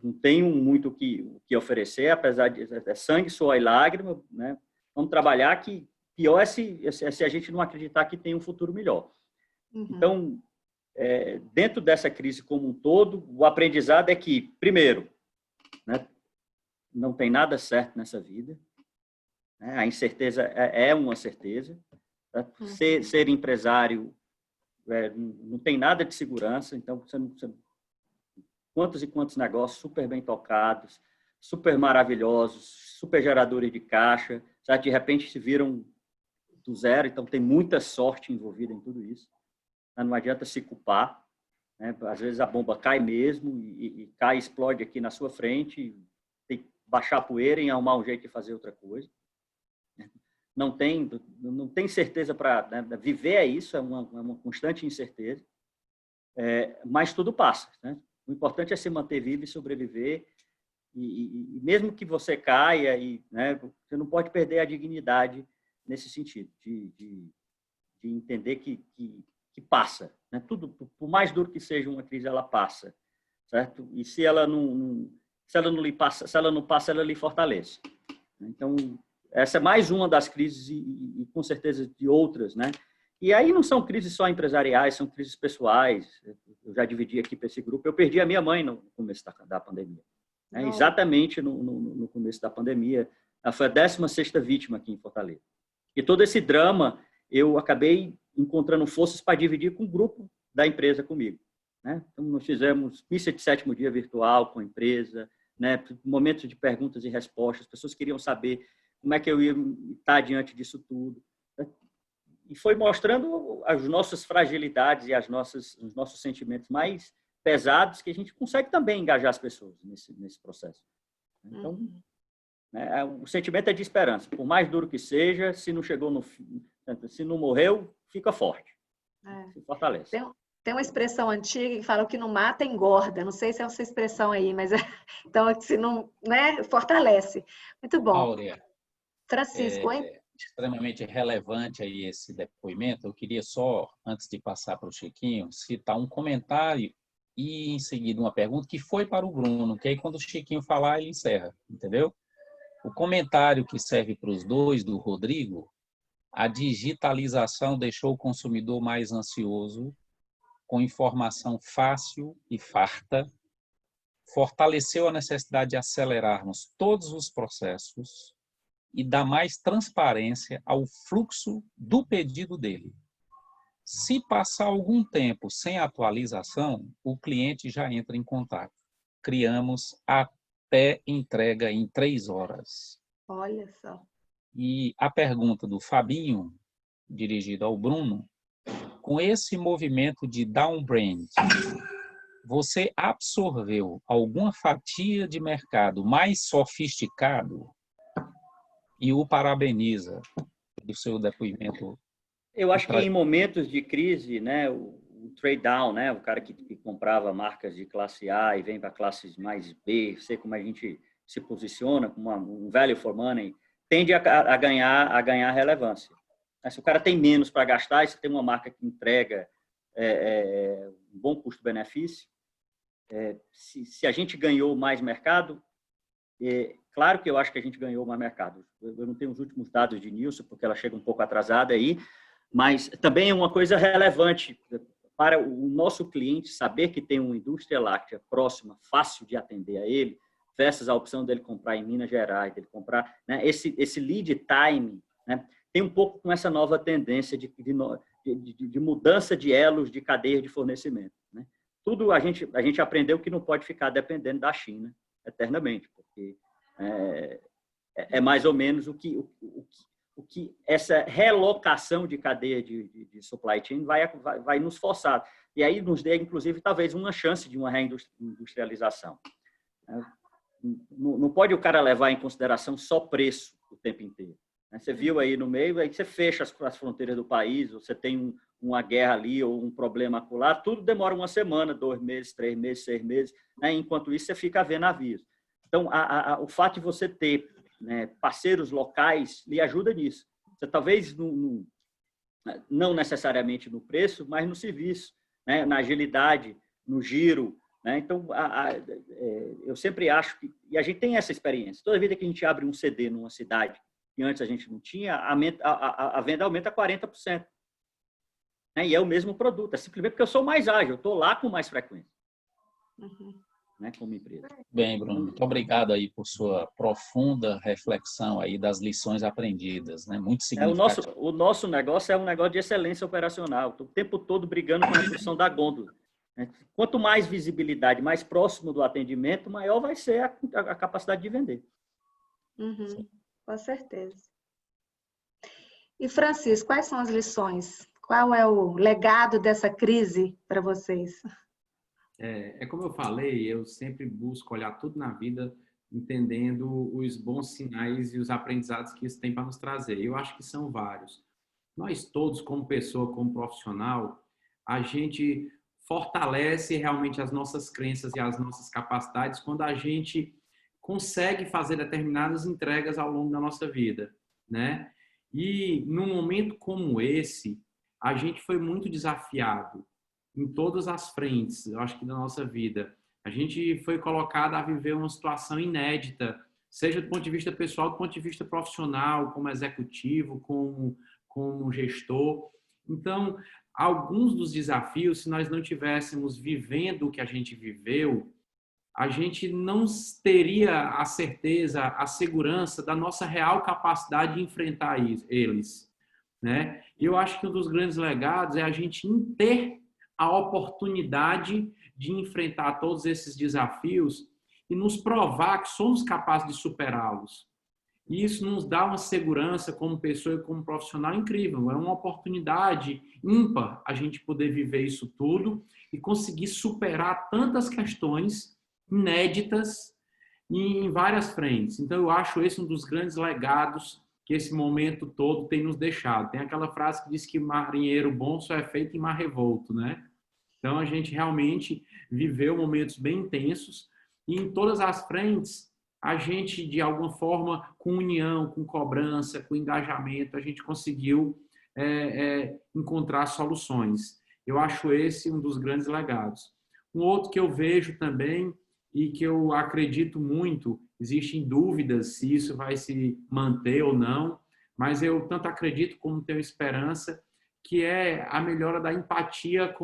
não tenho muito o que oferecer, apesar de sangue, suor e lágrima, né? Vamos trabalhar que pior é se a gente não acreditar que tem um futuro melhor. Uhum. Então, dentro dessa crise como um todo, o aprendizado é que, primeiro, né, não tem nada certo nessa vida, né? A incerteza é uma certeza. Tá? Ser empresário não tem nada de segurança, então quantos e quantos negócios super bem tocados, super maravilhosos, super geradores de caixa, sabe? De repente se viram do zero, então tem muita sorte envolvida em tudo isso. Não adianta se culpar, né? Às vezes a bomba cai mesmo e cai, explode aqui na sua frente, tem que baixar a poeira e arrumar um jeito de fazer outra coisa. Não tem certeza para, né? Viver é isso, é uma constante incerteza, mas tudo passa, né? O importante é se manter vivo e sobreviver, e mesmo que você caia, né, você não pode perder a dignidade nesse sentido, de entender que passa, né? Tudo, por mais duro que seja uma crise, ela passa, certo? E se ela não passa, ela lhe fortalece. Então, essa é mais uma das crises e com certeza de outras, né? E aí não são crises só empresariais, são crises pessoais. Eu já dividi aqui para esse grupo. Eu perdi a minha mãe no começo da pandemia, né? Exatamente no começo da pandemia. Ela foi a 16ª vítima aqui em Fortaleza. E todo esse drama eu acabei encontrando forças para dividir com o grupo da empresa comigo, né? Então, nós fizemos missa de 7º dia virtual com a empresa, né? Momentos de perguntas e respostas. As pessoas queriam saber como é que eu ia estar diante disso tudo. E foi mostrando as nossas fragilidades e os nossos sentimentos mais pesados, que a gente consegue também engajar as pessoas nesse processo. Então, né, o sentimento é de esperança. Por mais duro que seja, se não chegou no fim, se não morreu, fica forte. Se fortalece. Tem uma expressão antiga que fala que não mata, engorda. Não sei se é essa expressão aí, mas então, se não, né, fortalece. Muito bom. Áurea, Francisco, extremamente relevante aí esse depoimento. Eu queria só, antes de passar para o Chiquinho, citar um comentário e, em seguida, uma pergunta que foi para o Bruno, que aí, quando o Chiquinho falar, ele encerra, entendeu? O comentário que serve para os dois, do Rodrigo: a digitalização deixou o consumidor mais ansioso, com informação fácil e farta, fortaleceu a necessidade de acelerarmos todos os processos e dar mais transparência ao fluxo do pedido dele. Se passar algum tempo sem atualização, o cliente já entra em contato. Criamos até entrega em 3 horas. olha só. E a pergunta do Fabinho, dirigida ao Bruno: com esse movimento de downbrand, você absorveu alguma fatia de mercado mais sofisticado? E o parabeniza do seu depoimento. Eu acho que em momentos de crise, né, o trade down, né, o cara que comprava marcas de classe A e vem para classes mais B, sei como a gente se posiciona, como um value for money, tende a ganhar relevância. Se o cara tem menos para gastar, e você tem uma marca que entrega um bom custo-benefício, se a gente ganhou mais mercado, claro que eu acho que a gente ganhou mais mercado. Eu não tenho os últimos dados de Nielsen, porque ela chega um pouco atrasada aí, mas também é uma coisa relevante para o nosso cliente saber que tem uma indústria láctea próxima, fácil de atender a ele, versus a opção dele comprar em Minas Gerais, dele comprar, né, esse lead time, né, tem um pouco com essa nova tendência de mudança de elos de cadeia de fornecimento, né? Tudo a gente aprendeu que não pode ficar dependendo da China eternamente, porque é mais ou menos o que essa relocação de cadeia de supply chain vai nos forçar. E aí nos dê, inclusive, talvez uma chance de uma reindustrialização. Não pode o cara levar em consideração só preço o tempo inteiro. Você viu aí no meio, aí você fecha as fronteiras do país, você tem uma guerra ali ou um problema acolá, tudo demora uma semana, 2 meses, 3 meses, 6 meses, né? Enquanto isso você fica a ver navios. Então, o fato de você ter, né, parceiros locais lhe ajuda nisso. Você talvez não necessariamente no preço, mas no serviço, né, na agilidade, no giro, né? Então, eu sempre acho que, e a gente tem essa experiência, toda vez que a gente abre um CD numa cidade que antes a gente não tinha, a venda aumenta 40%. Né? E é o mesmo produto, é simplesmente porque eu sou mais ágil, eu estou lá com mais frequência. Uhum. né, como empresa. Bem, Bruno, muito obrigado aí por sua profunda reflexão aí das lições aprendidas, né? Muito significativo. O nosso negócio é um negócio de excelência operacional, o tempo todo brigando com a redução da gôndola. Quanto mais visibilidade, mais próximo do atendimento, maior vai ser a capacidade de vender. Uhum, com certeza. E, Francisco, quais são as lições? Qual é o legado dessa crise para vocês? É como eu falei, eu sempre busco olhar tudo na vida entendendo os bons sinais e os aprendizados que isso tem para nos trazer. Eu acho que são vários. Nós todos, como pessoa, como profissional, a gente fortalece realmente as nossas crenças e as nossas capacidades quando a gente consegue fazer determinadas entregas ao longo da nossa vida, né? E num momento como esse, a gente foi muito desafiado em todas as frentes, eu acho que da nossa vida. A gente foi colocado a viver uma situação inédita, seja do ponto de vista pessoal, do ponto de vista profissional, como executivo, como gestor. Então, alguns dos desafios, se nós não tivéssemos vivendo o que a gente viveu, a gente não teria a certeza, a segurança da nossa real capacidade de enfrentar eles, né? E eu acho que um dos grandes legados é a gente ter a oportunidade de enfrentar todos esses desafios e nos provar que somos capazes de superá-los. E isso nos dá uma segurança como pessoa e como profissional incrível. É uma oportunidade ímpar a gente poder viver isso tudo e conseguir superar tantas questões inéditas em várias frentes. Então, eu acho esse um dos grandes legados que esse momento todo tem nos deixado. Tem aquela frase que diz que marinheiro bom só é feito em mar revolto, né? Então, a gente realmente viveu momentos bem intensos e em todas as frentes, a gente, de alguma forma, com união, com cobrança, com engajamento, a gente conseguiu encontrar soluções. Eu acho esse um dos grandes legados. Um outro que eu vejo também e que eu acredito muito, existem dúvidas se isso vai se manter ou não, mas eu tanto acredito como tenho esperança, que é a melhora da empatia,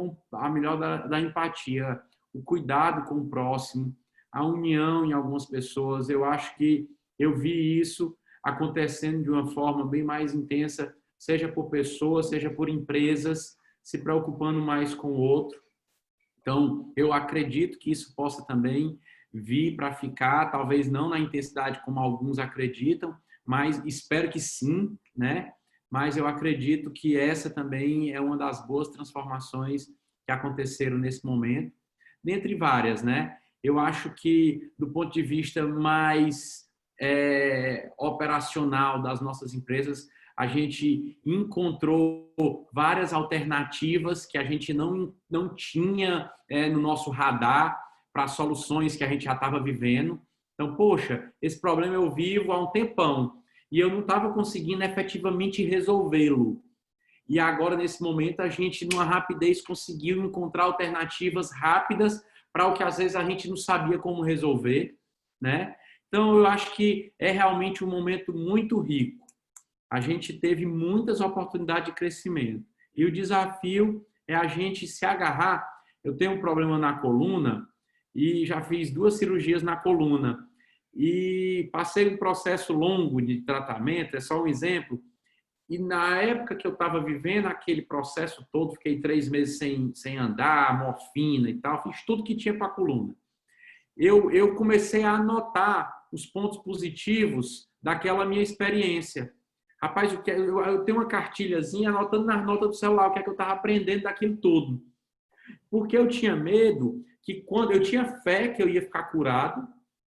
da empatia, o cuidado com o próximo, a união em algumas pessoas. Eu acho que eu vi isso acontecendo de uma forma bem mais intensa, seja por pessoas, seja por empresas, se preocupando mais com o outro. Então, eu acredito que isso possa também vir para ficar, talvez não na intensidade como alguns acreditam, mas espero que sim, né? Mas eu acredito que essa também é uma das boas transformações que aconteceram nesse momento, dentre várias, né? Eu acho que, do ponto de vista mais operacional das nossas empresas, a gente encontrou várias alternativas que a gente não tinha no nosso radar para soluções que a gente já estava vivendo. Então, poxa, esse problema eu vivo há um tempão e eu não estava conseguindo efetivamente resolvê-lo. E agora, nesse momento, a gente, numa rapidez, conseguiu encontrar alternativas rápidas para o que, às vezes, a gente não sabia como resolver, né? Então, eu acho que é realmente um momento muito rico. A gente teve muitas oportunidades de crescimento. E o desafio é a gente se agarrar. Eu tenho um problema na coluna e já fiz 2 cirurgias na coluna. E passei um processo longo de tratamento, é só um exemplo. E na época que eu estava vivendo aquele processo todo, fiquei 3 meses sem andar, morfina e tal, fiz tudo que tinha para a coluna. Eu comecei a anotar os pontos positivos daquela minha experiência. Rapaz, eu tenho uma cartilhazinha anotando nas notas do celular o que é que eu estava aprendendo daquilo tudo. Porque eu tinha medo que quando eu tinha fé que eu ia ficar curado,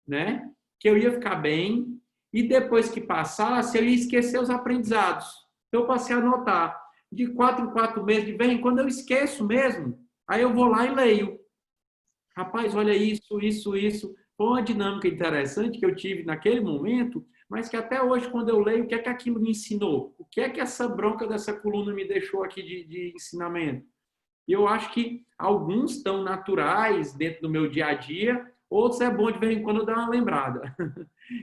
né? Que eu ia ficar bem, e depois que passasse, eu ia esquecer os aprendizados. Então, eu passei a anotar. De 4 em 4 meses, de vez em quando eu esqueço mesmo. Aí eu vou lá e leio. Rapaz, olha isso. Foi uma dinâmica interessante que eu tive naquele momento, mas que até hoje, quando eu leio, o que é que aquilo me ensinou? O que é que essa bronca dessa coluna me deixou aqui de ensinamento? E eu acho que alguns estão naturais dentro do meu dia a dia, outros é bom de vez em quando eu dar uma lembrada.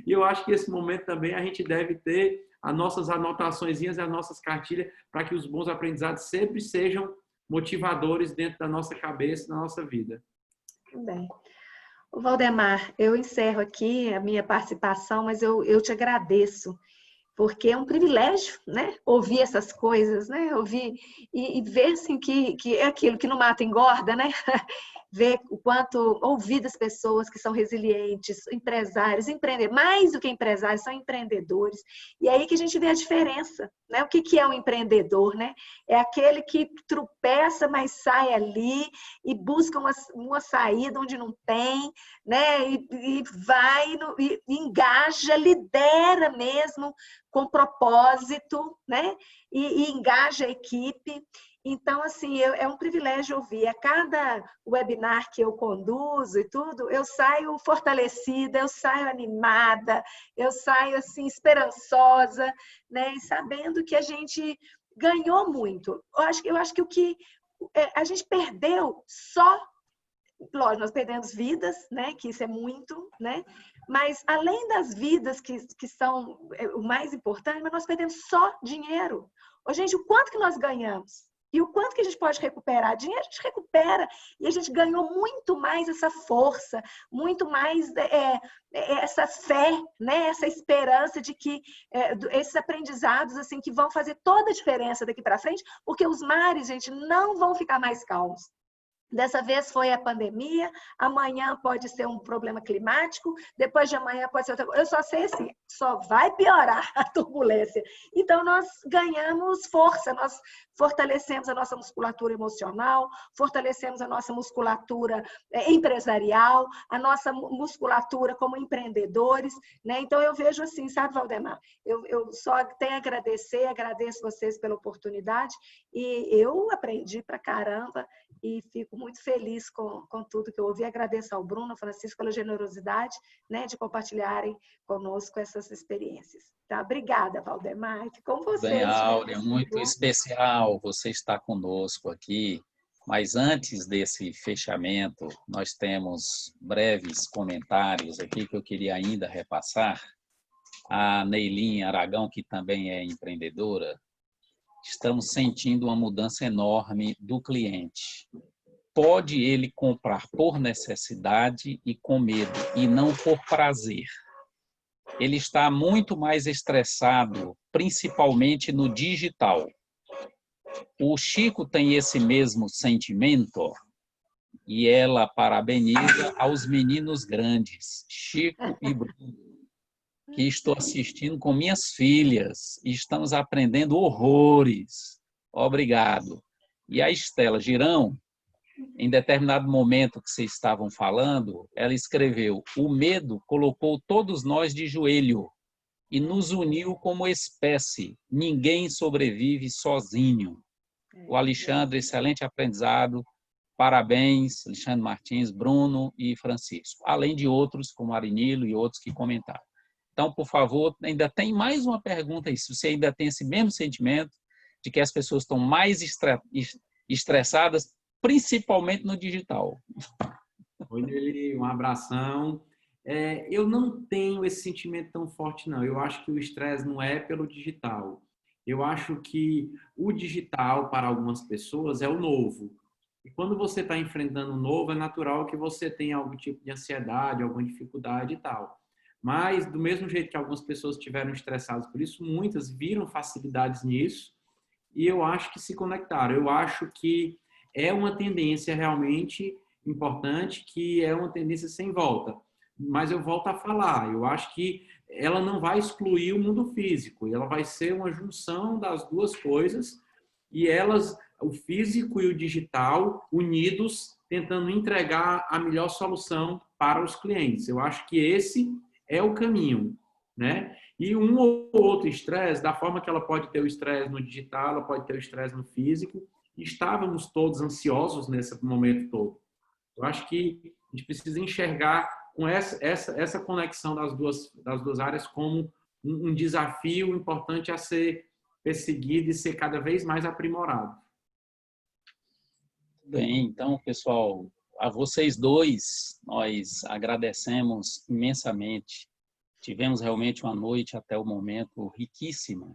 E eu acho que esse momento também a gente deve ter as nossas anotaçõezinhas, as nossas cartilhas, para que os bons aprendizados sempre sejam motivadores dentro da nossa cabeça, da nossa vida. Muito bem. Valdemar, eu encerro aqui a minha participação, mas eu te agradeço, porque é um privilégio, né? Ouvir essas coisas, né? Ouvir e ver assim, que é aquilo que não mata engorda, né? Ver o quanto, ouvir das pessoas que são resilientes, empresários, empreendedores, mais do que empresários, são empreendedores. E aí que a gente vê a diferença, né? O que é um empreendedor, né? É aquele que tropeça, mas sai ali e busca uma saída onde não tem, né? E vai, e engaja, lidera mesmo com propósito, né? E engaja a equipe. Então, assim, é um privilégio ouvir. A cada webinar que eu conduzo e tudo, eu saio fortalecida, eu saio animada, eu saio, assim, esperançosa, né? E sabendo que a gente ganhou muito. Eu acho que o que a gente perdeu só, lógico, nós perdemos vidas, né? Que isso é muito, né? Mas, além das vidas que são o mais importante, mas nós perdemos só dinheiro. Ô, gente, o quanto que nós ganhamos? E o quanto que a gente pode recuperar? Dinheiro a gente recupera. E a gente ganhou muito mais essa força, muito mais essa fé, né? Essa esperança de que esses aprendizados assim, que vão fazer toda a diferença daqui para frente, porque os mares, gente, não vão ficar mais calmos. Dessa vez foi a pandemia, amanhã pode ser um problema climático, depois de amanhã pode ser outra coisa. Eu só sei assim, só vai piorar a turbulência. Então, nós ganhamos força, nós fortalecemos a nossa musculatura emocional, fortalecemos a nossa musculatura empresarial, a nossa musculatura como empreendedores, né? Então, eu vejo assim, sabe, Valdemar? Eu só tenho a agradecer, agradeço vocês pela oportunidade e eu aprendi pra caramba e fico muito feliz com tudo que eu ouvi. Agradeço ao Bruno, ao Francisco, pela generosidade, né, de compartilharem conosco essas experiências. Tá? Obrigada, Valdemar. Fico com vocês. Bem, Áurea, muito especial você estar conosco aqui. Mas antes desse fechamento, nós temos breves comentários aqui que eu queria ainda repassar. A Neilinha Aragão, que também é empreendedora, estamos sentindo uma mudança enorme do cliente. Pode ele comprar por necessidade e com medo, e não por prazer. Ele está muito mais estressado, principalmente no digital. O Chico tem esse mesmo sentimento e ela parabeniza aos meninos grandes, Chico e Bruno, que estou assistindo com minhas filhas e estamos aprendendo horrores. Obrigado. E a Estela Girão, em determinado momento que vocês estavam falando, ela escreveu: o medo colocou todos nós de joelho e nos uniu como espécie. Ninguém sobrevive sozinho. O Alexandre, excelente aprendizado. Parabéns, Alexandre Martins, Bruno e Francisco. Além de outros, como Arinilo e outros que comentaram. Então, por favor, ainda tem mais uma pergunta aí. Se você ainda tem esse mesmo sentimento de que as pessoas estão mais estressadas, principalmente no digital. Oi, Nelly, um abração. Eu não tenho esse sentimento tão forte, não. Eu acho que o estresse não é pelo digital. Eu acho que o digital, para algumas pessoas, é o novo. E quando você está enfrentando o novo, é natural que você tenha algum tipo de ansiedade, alguma dificuldade e tal. Mas, do mesmo jeito que algumas pessoas estiveram estressadas por isso, muitas viram facilidades nisso e eu acho que se conectaram. Eu acho que é uma tendência realmente importante, que é uma tendência sem volta. Mas eu volto a falar, eu acho que ela não vai excluir o mundo físico, ela vai ser uma junção das duas coisas e elas, o físico e o digital, unidos, tentando entregar a melhor solução para os clientes. Eu acho que esse é o caminho, né? E um ou outro estresse, da forma que ela pode ter o estresse no digital, ela pode ter o estresse no físico. Estávamos todos ansiosos nesse momento todo. Eu acho que a gente precisa enxergar com essa conexão das duas áreas como um desafio importante a ser perseguido e ser cada vez mais aprimorado. Bem, então, pessoal, a vocês dois, nós agradecemos imensamente. Tivemos realmente uma noite, até o momento, riquíssima.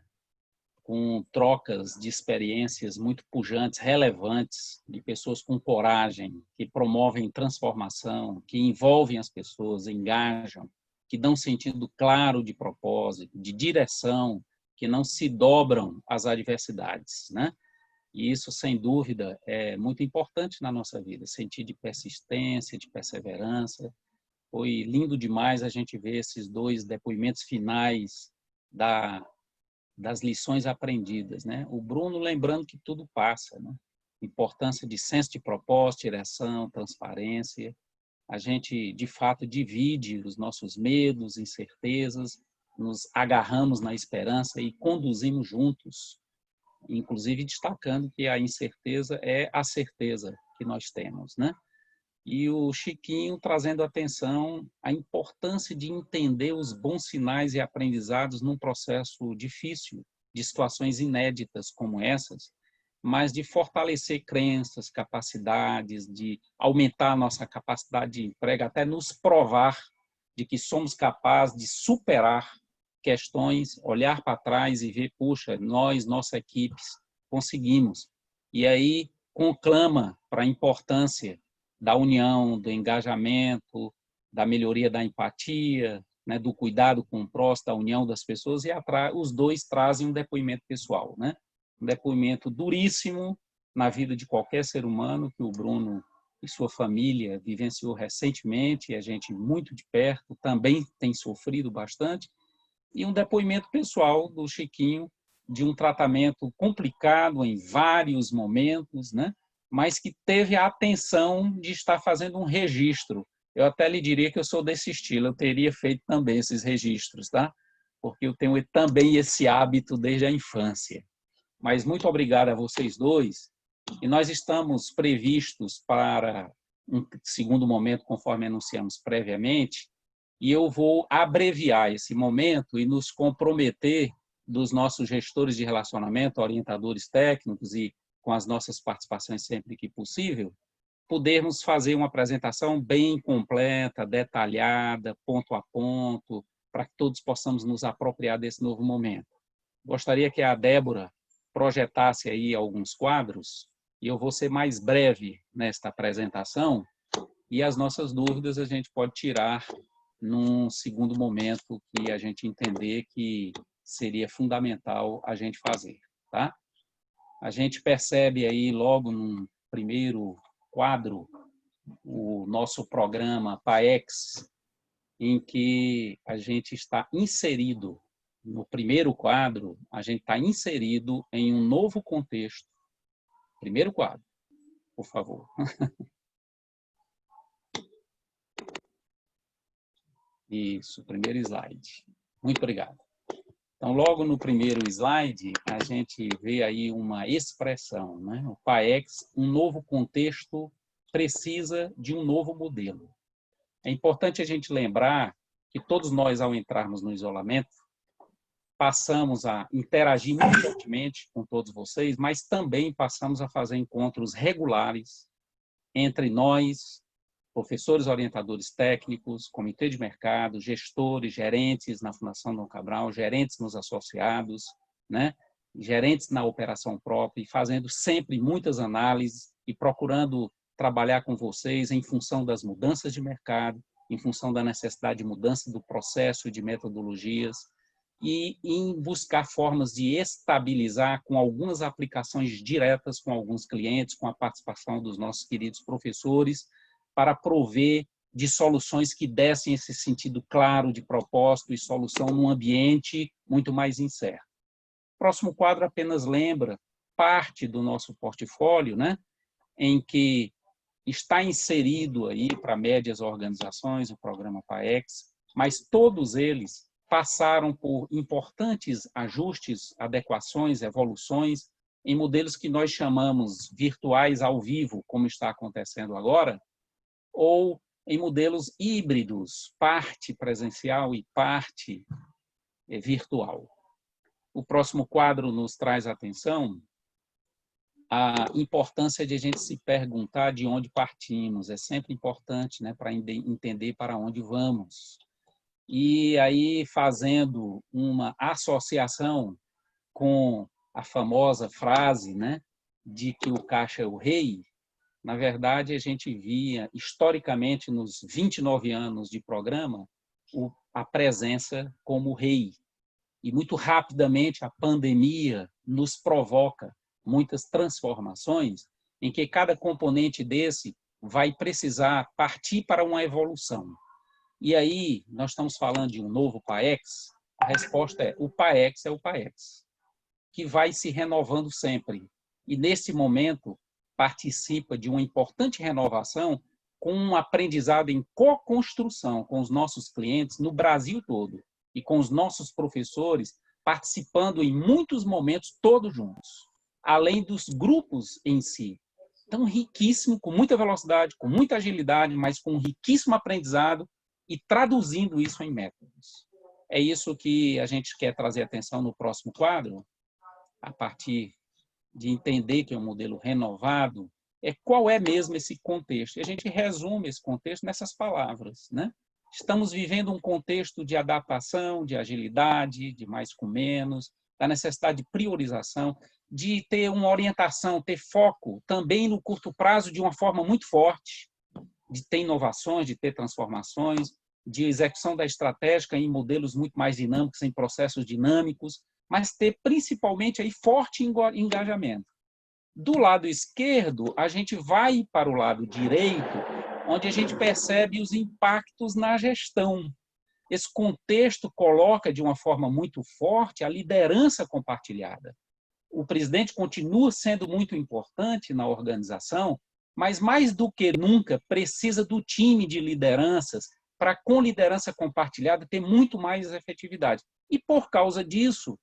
com trocas de experiências muito pujantes, relevantes, de pessoas com coragem, que promovem transformação, que envolvem as pessoas, engajam, que dão sentido claro de propósito, de direção, que não se dobram às adversidades, né? E isso, sem dúvida, é muito importante na nossa vida, sentir de persistência, de perseverança. Foi lindo demais a gente ver esses 2 depoimentos finais das lições aprendidas, né? O Bruno lembrando que tudo passa, né? Importância de senso de propósito, direção, transparência. A gente, de fato, divide os nossos medos, incertezas, nos agarramos na esperança e conduzimos juntos, inclusive destacando que a incerteza é a certeza que nós temos, né? E o Chiquinho trazendo atenção à importância de entender os bons sinais e aprendizados num processo difícil, de situações inéditas como essas, mas de fortalecer crenças, capacidades, de aumentar a nossa capacidade de entrega, até nos provar de que somos capazes de superar questões, olhar para trás e ver, puxa, nós, nossa equipe, conseguimos. E aí conclama para a importância da união, do engajamento, da melhoria da empatia, né, do cuidado com o próximo, da união das pessoas, e os 2 trazem um depoimento pessoal, né? Um depoimento duríssimo na vida de qualquer ser humano, que o Bruno e sua família vivenciou recentemente, e a gente muito de perto também tem sofrido bastante, e um depoimento pessoal do Chiquinho, de um tratamento complicado em vários momentos, né? Mas que teve a atenção de estar fazendo um registro. Eu até lhe diria que eu sou desse estilo, eu teria feito também esses registros, tá? Porque eu tenho também esse hábito desde a infância. Mas muito obrigado a vocês 2, e nós estamos previstos para um segundo momento, conforme anunciamos previamente, e eu vou abreviar esse momento e nos comprometer dos nossos gestores de relacionamento, orientadores técnicos e com as nossas participações sempre que possível, podermos fazer uma apresentação bem completa, detalhada, ponto a ponto, para que todos possamos nos apropriar desse novo momento. Gostaria que a Débora projetasse aí alguns quadros, e eu vou ser mais breve nesta apresentação, e as nossas dúvidas a gente pode tirar num segundo momento que a gente entender que seria fundamental a gente fazer, tá? A gente percebe aí logo num primeiro quadro o nosso programa PAEX, em que a gente está inserido, no primeiro quadro, a gente está inserido em um novo contexto. Primeiro quadro, por favor. Isso, primeiro slide. Muito obrigado. Então, logo no primeiro slide, a gente vê aí uma expressão, né? O PAEX, um novo contexto, precisa de um novo modelo. É importante a gente lembrar que todos nós, ao entrarmos no isolamento, passamos a interagir muito fortemente com todos vocês, mas também passamos a fazer encontros regulares entre nós, professores orientadores técnicos, comitê de mercado, gestores, gerentes na Fundação Dom Cabral, gerentes nos associados, né? Gerentes na operação própria, e fazendo sempre muitas análises e procurando trabalhar com vocês em função das mudanças de mercado, em função da necessidade de mudança do processo e de metodologias, e em buscar formas de estabilizar com algumas aplicações diretas com alguns clientes, com a participação dos nossos queridos professores, para prover de soluções que dessem esse sentido claro de propósito e solução num ambiente muito mais incerto. O próximo quadro apenas lembra parte do nosso portfólio, né, em que está inserido aí para médias organizações o programa PAEX, mas todos eles passaram por importantes ajustes, adequações, evoluções em modelos que nós chamamos virtuais ao vivo, como está acontecendo agora, ou em modelos híbridos, parte presencial e parte virtual. O próximo quadro nos traz atenção a importância de a gente se perguntar de onde partimos. É sempre importante, né, para entender para onde vamos. E aí, fazendo uma associação com a famosa frase, né, de que o caixa é o rei, na verdade, a gente via, historicamente, nos 29 anos de programa, a presença como rei. E muito rapidamente a pandemia nos provoca muitas transformações em que cada componente desse vai precisar partir para uma evolução. E aí, nós estamos falando de um novo PAEX, a resposta é: o PAEX é o PAEX, que vai se renovando sempre. E, nesse momento, participa de uma importante renovação com um aprendizado em co-construção com os nossos clientes no Brasil todo e com os nossos professores participando em muitos momentos todos juntos, além dos grupos em si. Então, riquíssimo, com muita velocidade, com muita agilidade, mas com um riquíssimo aprendizado e traduzindo isso em métodos. É isso que a gente quer trazer atenção no próximo quadro, a partir de entender que é um modelo renovado, qual é mesmo esse contexto. E a gente resume esse contexto nessas palavras, né? Estamos vivendo um contexto de adaptação, de agilidade, de mais com menos, da necessidade de priorização, de ter uma orientação, ter foco também no curto prazo de uma forma muito forte, de ter inovações, de ter transformações, de execução da estratégia em modelos muito mais dinâmicos, em processos dinâmicos, mas ter principalmente aí forte engajamento. Do lado esquerdo, a gente vai para o lado direito, onde a gente percebe os impactos na gestão. Esse contexto coloca de uma forma muito forte a liderança compartilhada. O presidente continua sendo muito importante na organização, mas mais do que nunca precisa do time de lideranças para, com liderança compartilhada, ter muito mais efetividade. E, por causa disso,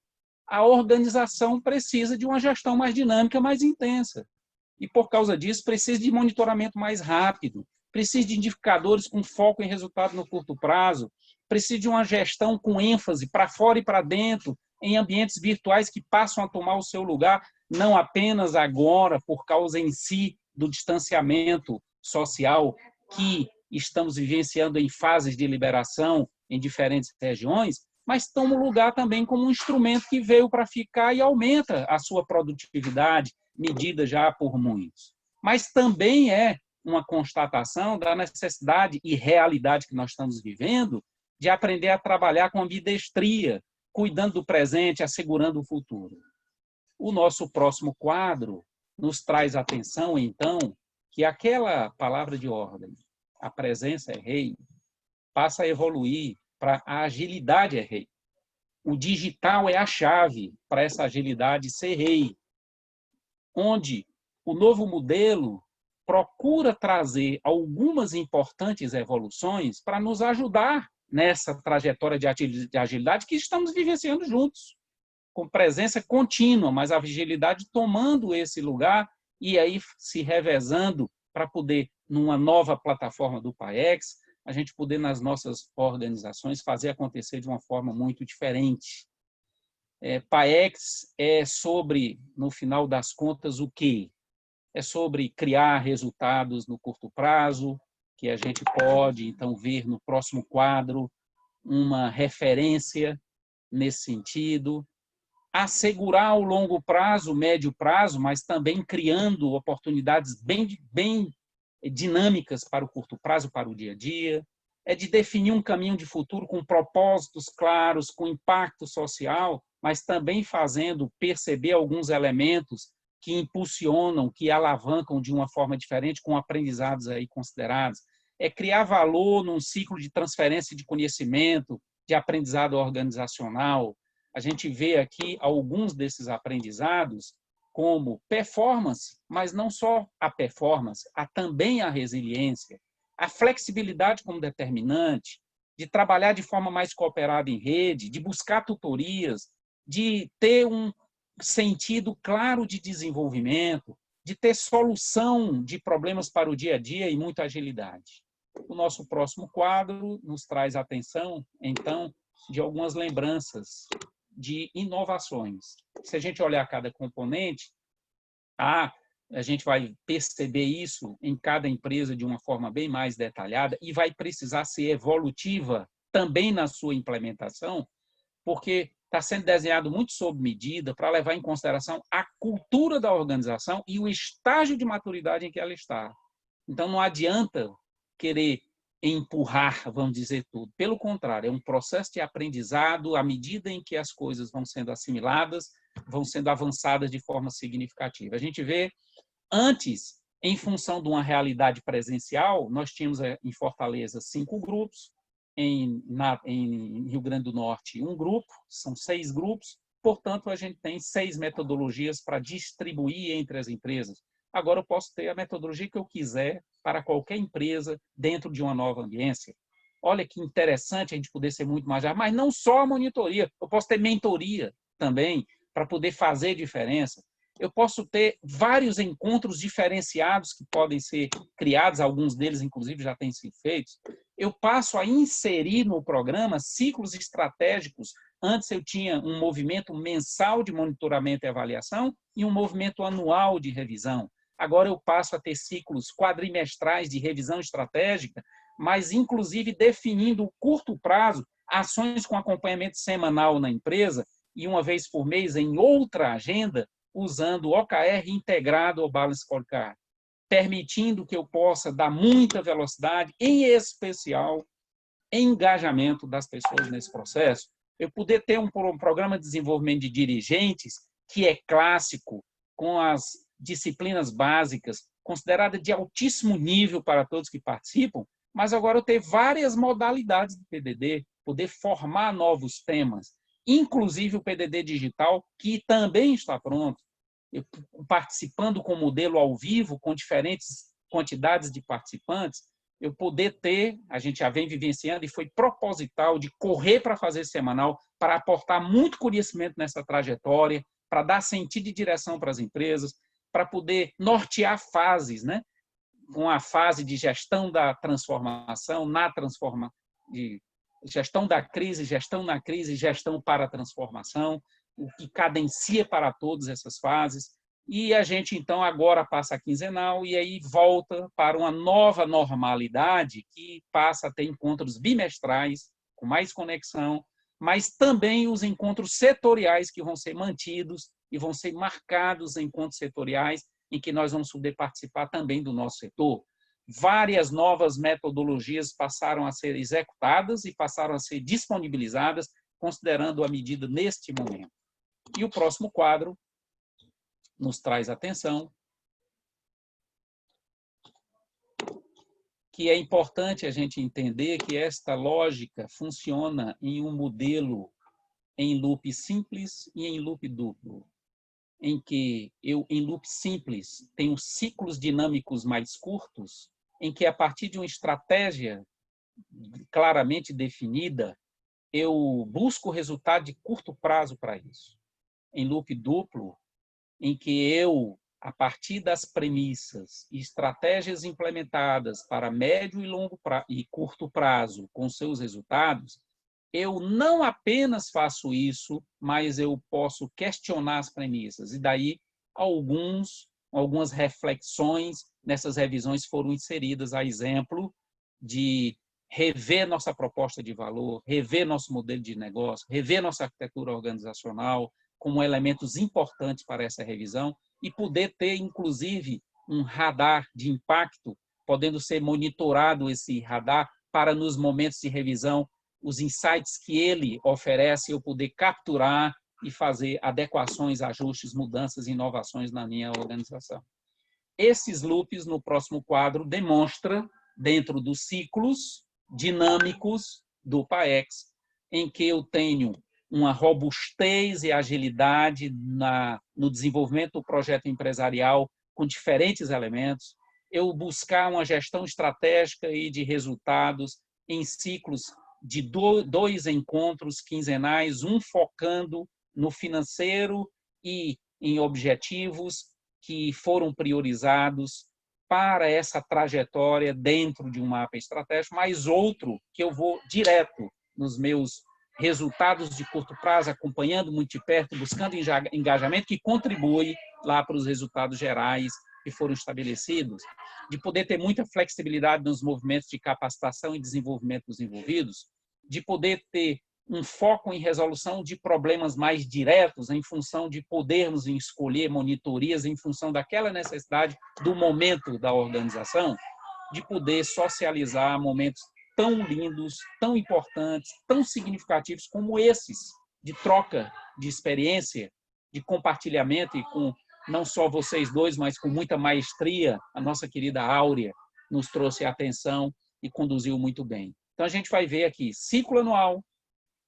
a organização precisa de uma gestão mais dinâmica, mais intensa. E, por causa disso, precisa de monitoramento mais rápido, precisa de indicadores com foco em resultado no curto prazo, precisa de uma gestão com ênfase para fora e para dentro, em ambientes virtuais que passam a tomar o seu lugar, não apenas agora, por causa em si do distanciamento social que estamos vivenciando em fases de liberação em diferentes regiões, mas toma lugar também como um instrumento que veio para ficar e aumenta a sua produtividade, medida já por muitos. Mas também é uma constatação da necessidade e realidade que nós estamos vivendo de aprender a trabalhar com ambidestria, cuidando do presente, assegurando o futuro. O nosso próximo quadro nos traz atenção, então, que aquela palavra de ordem, a presença é rei, passa a evoluir para a agilidade é rei. O digital é a chave para essa agilidade ser rei, onde o novo modelo procura trazer algumas importantes evoluções para nos ajudar nessa trajetória de agilidade que estamos vivenciando juntos, com presença contínua, mas a agilidade tomando esse lugar e aí se revezando para poder, numa nova plataforma do PAEX, a gente poder, nas nossas organizações, fazer acontecer de uma forma muito diferente. PAEX é sobre, no final das contas, o quê? É sobre criar resultados no curto prazo, que a gente pode, então, ver no próximo quadro uma referência nesse sentido, assegurar o longo prazo, o médio prazo, mas também criando oportunidades bem dinâmicas para o curto prazo, para o dia a dia, é de definir um caminho de futuro com propósitos claros, com impacto social, mas também fazendo perceber alguns elementos que impulsionam, que alavancam de uma forma diferente, com aprendizados aí considerados. É criar valor num ciclo de transferência de conhecimento, de aprendizado organizacional. A gente vê aqui alguns desses aprendizados como performance, mas não só a performance, há também a resiliência, a flexibilidade como determinante, de trabalhar de forma mais cooperada em rede, de buscar tutorias, de ter um sentido claro de desenvolvimento, de ter solução de problemas para o dia a dia e muita agilidade. O nosso próximo quadro nos traz atenção, então, de algumas lembranças de inovações. Se a gente olhar cada componente, a gente vai perceber isso em cada empresa de uma forma bem mais detalhada e vai precisar ser evolutiva também na sua implementação, porque está sendo desenhado muito sob medida para levar em consideração a cultura da organização e o estágio de maturidade em que ela está. Então, não adianta querer empurrar, vamos dizer, tudo. Pelo contrário, é um processo de aprendizado à medida em que as coisas vão sendo assimiladas, vão sendo avançadas de forma significativa. A gente vê, antes, em função de uma realidade presencial, nós tínhamos em Fortaleza 5 grupos, em Rio Grande do Norte 1 grupo, são 6 grupos, portanto, a gente tem 6 metodologias para distribuir entre as empresas. Agora eu posso ter a metodologia que eu quiser para qualquer empresa dentro de uma nova ambiência. Olha que interessante a gente poder ser muito mais ágil, mas não só a monitoria, eu posso ter mentoria também para poder fazer diferença. Eu posso ter vários encontros diferenciados que podem ser criados, alguns deles, inclusive, já têm sido feitos. Eu passo a inserir no programa ciclos estratégicos. Antes eu tinha um movimento mensal de monitoramento e avaliação e um movimento anual de revisão. Agora eu passo a ter ciclos quadrimestrais de revisão estratégica, mas inclusive definindo o curto prazo, ações com acompanhamento semanal na empresa e uma vez por mês em outra agenda, usando o OKR integrado ao Balance Scorecard, permitindo que eu possa dar muita velocidade, em especial, engajamento das pessoas nesse processo. Eu poder ter um programa de desenvolvimento de dirigentes que é clássico, com as disciplinas básicas, considerada de altíssimo nível para todos que participam, mas agora eu ter várias modalidades de PDD, poder formar novos temas, inclusive o PDD digital, que também está pronto, eu, participando com modelo ao vivo, com diferentes quantidades de participantes, eu poder ter, a gente já vem vivenciando, e foi proposital de correr para fazer semanal, para aportar muito conhecimento nessa trajetória, para dar sentido e direção para as empresas, para poder nortear fases, né? Uma fase de gestão da transformação, de gestão da crise, gestão na crise, gestão para a transformação, o que cadencia para todas essas fases. E a gente, então, agora passa a quinzenal e aí volta para uma nova normalidade que passa a ter encontros bimestrais, com mais conexão, mas também os encontros setoriais que vão ser mantidos e vão ser marcados encontros setoriais em que nós vamos poder participar também do nosso setor. Várias novas metodologias passaram a ser executadas e passaram a ser disponibilizadas, considerando a medida neste momento. E o próximo quadro nos traz atenção que é importante a gente entender que esta lógica funciona em um modelo em loop simples e em loop duplo, em que eu, em loop simples, tenho ciclos dinâmicos mais curtos, em que, a partir de uma estratégia claramente definida, eu busco resultado de curto prazo para isso. Em loop duplo, em que eu, a partir das premissas e estratégias implementadas para médio e longo e curto prazo com seus resultados, eu não apenas faço isso, mas eu posso questionar as premissas. E daí algumas reflexões nessas revisões foram inseridas, a exemplo de rever nossa proposta de valor, rever nosso modelo de negócio, rever nossa arquitetura organizacional como elementos importantes para essa revisão e poder ter, inclusive, um radar de impacto, podendo ser monitorado esse radar para, nos momentos de revisão, os insights que ele oferece, eu poder capturar e fazer adequações, ajustes, mudanças, inovações na minha organização. Esses loops, no próximo quadro, demonstra, dentro dos ciclos dinâmicos do PAEX, em que eu tenho uma robustez e agilidade no desenvolvimento do projeto empresarial com diferentes elementos, eu buscar uma gestão estratégica e de resultados em ciclos de 2 encontros quinzenais, um focando no financeiro e em objetivos que foram priorizados para essa trajetória dentro de um mapa estratégico, mas outro que eu vou direto nos meus resultados de curto prazo, acompanhando muito de perto, buscando engajamento que contribui lá para os resultados gerais que foram estabelecidos, de poder ter muita flexibilidade nos movimentos de capacitação e desenvolvimento dos envolvidos, de poder ter um foco em resolução de problemas mais diretos, em função de podermos escolher monitorias em função daquela necessidade do momento da organização, de poder socializar momentos tão lindos, tão importantes, tão significativos como esses, de troca de experiência, de compartilhamento, e com não só vocês dois, mas com muita maestria, a nossa querida Áurea nos trouxe a atenção e conduziu muito bem. Então, a gente vai ver aqui ciclo anual,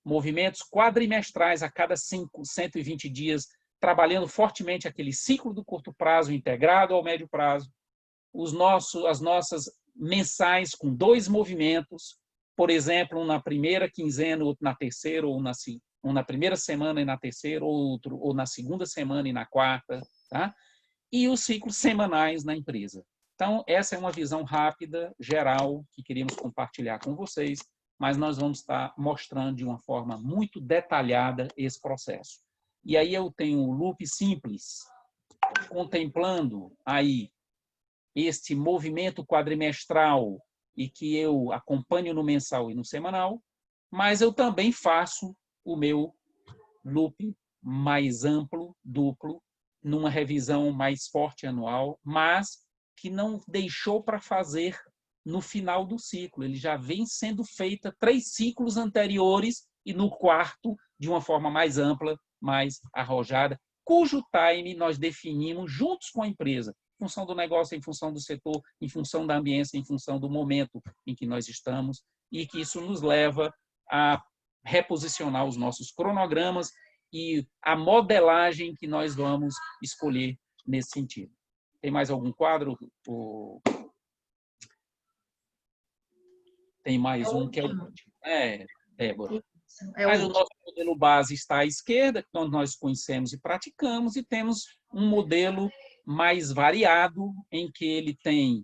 movimentos quadrimestrais a cada 120 dias, trabalhando fortemente aquele ciclo do curto prazo integrado ao médio prazo, as nossas mensais com 2 movimentos, por exemplo, um na primeira quinzena, outro na terceira, ou um na primeira semana e na terceira, ou na segunda semana e na quarta, tá? E os ciclos semanais na empresa. Então, essa é uma visão rápida, geral, que queríamos compartilhar com vocês, mas nós vamos estar mostrando de uma forma muito detalhada esse processo. E aí eu tenho o loop simples, contemplando aí este movimento quadrimestral e que eu acompanho no mensal e no semanal, mas eu também faço o meu loop mais amplo, duplo, numa revisão mais forte anual, mas que não deixou para fazer no final do ciclo. Ele já vem sendo feita 3 ciclos anteriores e no quarto, de uma forma mais ampla, mais arrojada, cujo time nós definimos juntos com a empresa, em função do negócio, em função do setor, em função da ambiência, em função do momento em que nós estamos, e que isso nos leva a reposicionar os nossos cronogramas e a modelagem que nós vamos escolher nesse sentido. Tem mais algum quadro? Tem mais um que é o último. Débora. Mas o nosso modelo base está à esquerda, que nós conhecemos e praticamos, e temos um modelo mais variado, em que ele tem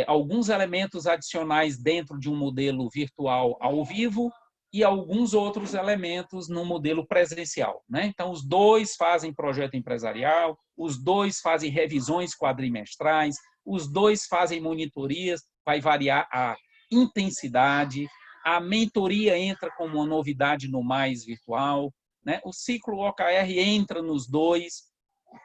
alguns elementos adicionais dentro de um modelo virtual ao vivo e alguns outros elementos no modelo presencial, né? Então, os 2 fazem projeto empresarial, os 2 fazem revisões quadrimestrais, os 2 fazem monitorias, vai variar a intensidade, a mentoria entra como uma novidade no mais virtual, né? O ciclo OKR entra nos 2.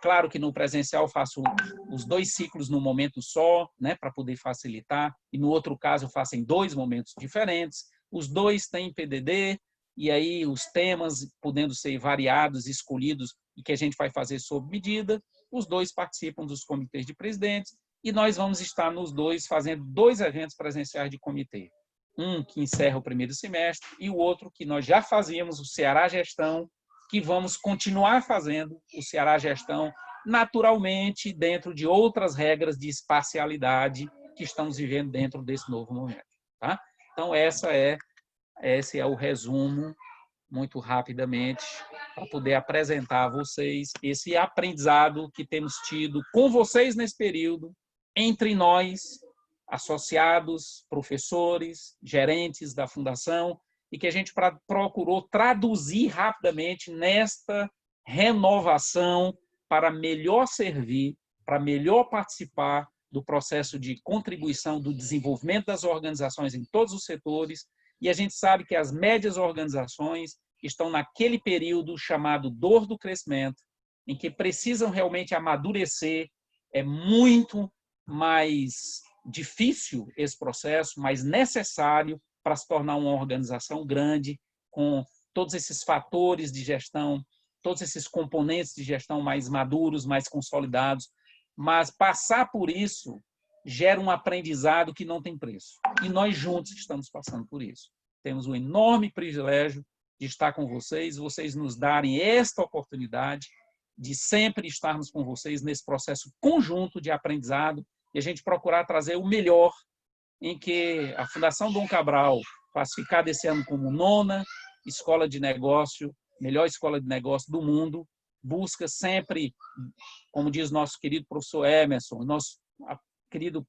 Claro que no presencial eu faço os 2 ciclos num momento só, né, para poder facilitar, e no outro caso eu faço em 2 momentos diferentes. Os 2 têm PDD, e aí os temas podendo ser variados, escolhidos, e que a gente vai fazer sob medida. Os 2 participam dos comitês de presidentes, e nós vamos estar nos 2 fazendo 2 eventos presenciais de comitê. Um que encerra o primeiro semestre, e o outro que nós já fazíamos, o Ceará Gestão, que vamos continuar fazendo o Ceará Gestão naturalmente dentro de outras regras de espacialidade que estamos vivendo dentro desse novo momento, tá? Então, esse é o resumo, muito rapidamente, para poder apresentar a vocês esse aprendizado que temos tido com vocês nesse período, entre nós, associados, professores, gerentes da Fundação, e que a gente procurou traduzir rapidamente nesta renovação para melhor servir, para melhor participar do processo de contribuição do desenvolvimento das organizações em todos os setores. E a gente sabe que as médias organizações estão naquele período chamado dor do crescimento, em que precisam realmente amadurecer. É muito mais difícil esse processo, mas necessário para se tornar uma organização grande, com todos esses fatores de gestão, todos esses componentes de gestão mais maduros, mais consolidados. Mas passar por isso gera um aprendizado que não tem preço. E nós juntos estamos passando por isso. Temos um enorme privilégio de estar com vocês, vocês nos darem esta oportunidade de sempre estarmos com vocês nesse processo conjunto de aprendizado e a gente procurar trazer o melhor, em que a Fundação Dom Cabral, classificada esse ano como 9ª escola de negócio, melhor escola de negócio do mundo, busca sempre, como diz nosso querido professor Emerson, nosso querido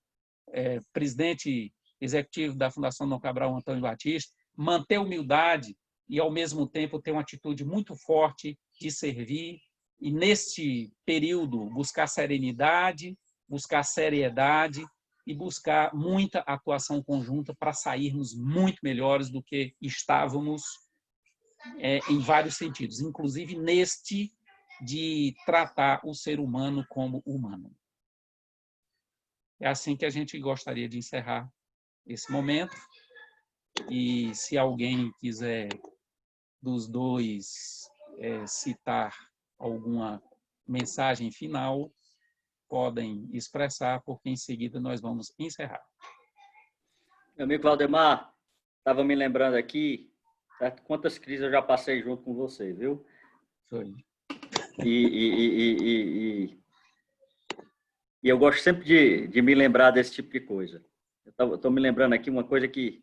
presidente executivo da Fundação Dom Cabral, Antônio Batista, manter a humildade e, ao mesmo tempo, ter uma atitude muito forte de servir e, neste período, buscar serenidade, buscar seriedade e buscar muita atuação conjunta para sairmos muito melhores do que estávamos em vários sentidos, inclusive neste de tratar o ser humano como humano. É assim que a gente gostaria de encerrar esse momento. E se alguém quiser dos dois citar alguma mensagem final, podem expressar, porque em seguida nós vamos encerrar. Meu amigo Valdemar, estava me lembrando aqui, certo? Quantas crises eu já passei junto com você, viu? Foi. E eu gosto sempre de me lembrar desse tipo de coisa. Eu estou me lembrando aqui uma coisa que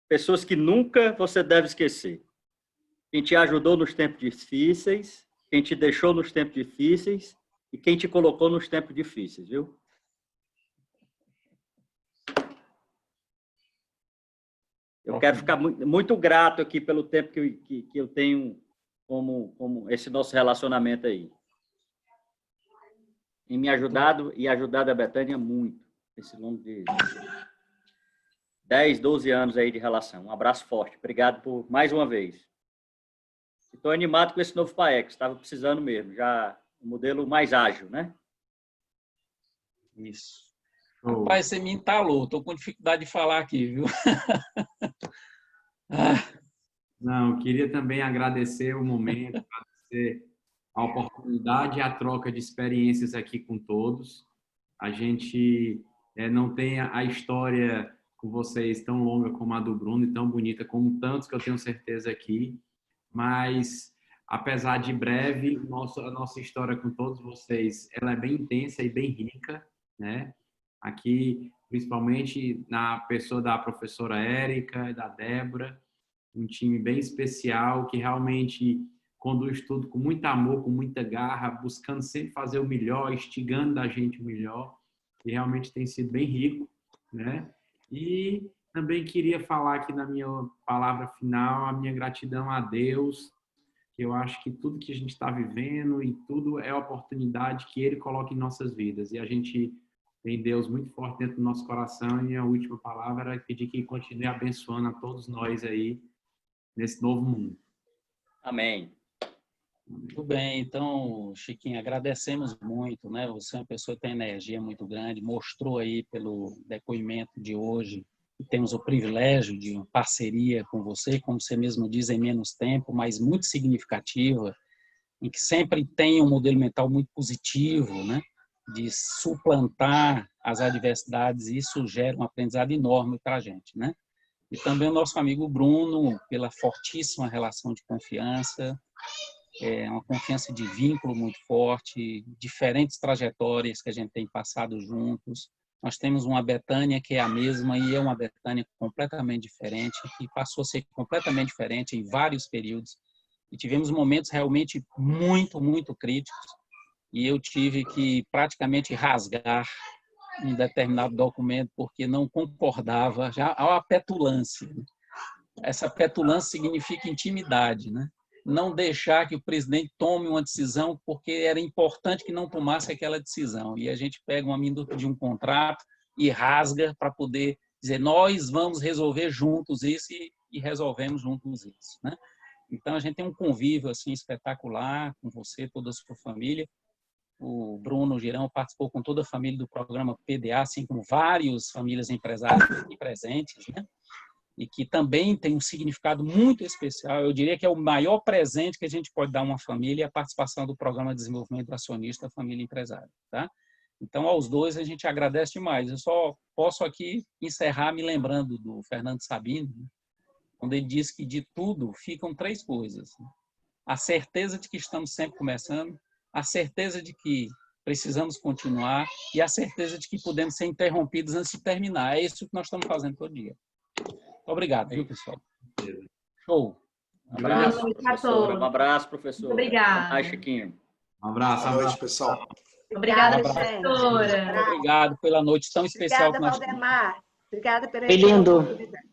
pessoas que nunca você deve esquecer. Quem te ajudou nos tempos difíceis, quem te deixou nos tempos difíceis e quem te colocou nos tempos difíceis, viu? Eu quero ficar muito grato aqui pelo tempo que eu tenho como esse nosso relacionamento aí. Tem me ajudado e ajudado a Bethânia muito, esse longo de 10, 12 anos aí de relação. Um abraço forte. Obrigado por mais uma vez. Estou animado com esse novo PAEX. Estava precisando mesmo. Já um modelo mais ágil, né? Isso. Rapaz, você me entalou. Estou com dificuldade de falar aqui, viu? Não, eu queria também agradecer o momento, agradecer a oportunidade e a troca de experiências aqui com todos. A gente não tem a história com vocês tão longa como a do Bruno e tão bonita como tantos que eu tenho certeza aqui, mas apesar de breve, a nossa história com todos vocês, ela é bem intensa e bem rica, né? Aqui, principalmente na pessoa da professora Érica e da Débora, um time bem especial que realmente conduz tudo com muito amor, com muita garra, buscando sempre fazer o melhor, instigando da gente o melhor, e realmente tem sido bem rico, né? E também queria falar aqui na minha palavra final a minha gratidão a Deus, que eu acho que tudo que a gente está vivendo e tudo é oportunidade que Ele coloca em nossas vidas, e a gente tem Deus muito forte dentro do nosso coração, e a última palavra é pedir que continue abençoando a todos nós aí nesse novo mundo. Amém. Muito bem, então, Chiquinho, agradecemos muito, né? Você é uma pessoa que tem energia muito grande, mostrou aí pelo depoimento de hoje que temos o privilégio de uma parceria com você, como você mesmo diz, em menos tempo, mas muito significativa, em que sempre tem um modelo mental muito positivo, né? De suplantar as adversidades, e isso gera um aprendizado enorme para a gente, né? E também o nosso amigo Bruno, pela fortíssima relação de confiança, uma confiança de vínculo muito forte, diferentes trajetórias que a gente tem passado juntos. Nós temos uma Bethânia que é a mesma e é uma Bethânia completamente diferente, que passou a ser completamente diferente em vários períodos. E tivemos momentos realmente muito, muito críticos. E eu tive que praticamente rasgar um determinado documento porque não concordava, já há uma petulância. Essa petulância significa intimidade, né? Não deixar que o presidente tome uma decisão porque era importante que não tomasse aquela decisão. E a gente pega uma minuta de um contrato e rasga para poder dizer nós vamos resolver juntos isso e resolvemos juntos isso, né? Então a gente tem um convívio assim espetacular com você, toda a sua família. O Bruno Girão participou com toda a família do programa PDA, assim como várias famílias empresárias aqui presentes, né? E que também tem um significado muito especial. Eu diria que é o maior presente que a gente pode dar a uma família, a participação do Programa de Desenvolvimento Acionista Família Empresária, tá? Então, aos dois, a gente agradece demais. Eu só posso aqui encerrar me lembrando do Fernando Sabino, né? Quando ele diz que de tudo ficam três coisas, né? A certeza de que estamos sempre começando, a certeza de que precisamos continuar e a certeza de que podemos ser interrompidos antes de terminar. É isso que nós estamos fazendo todo dia. Obrigado, viu, pessoal? Show. Um abraço, professora. Um abraço, professor. Obrigada. Ai, Chiquinho. Um abraço. Boa noite, pessoal. Obrigada, professora. Obrigado pela noite tão especial Obrigada, que nós tivemos. Valdemar. Obrigada pela Foi lindo. oportunidade.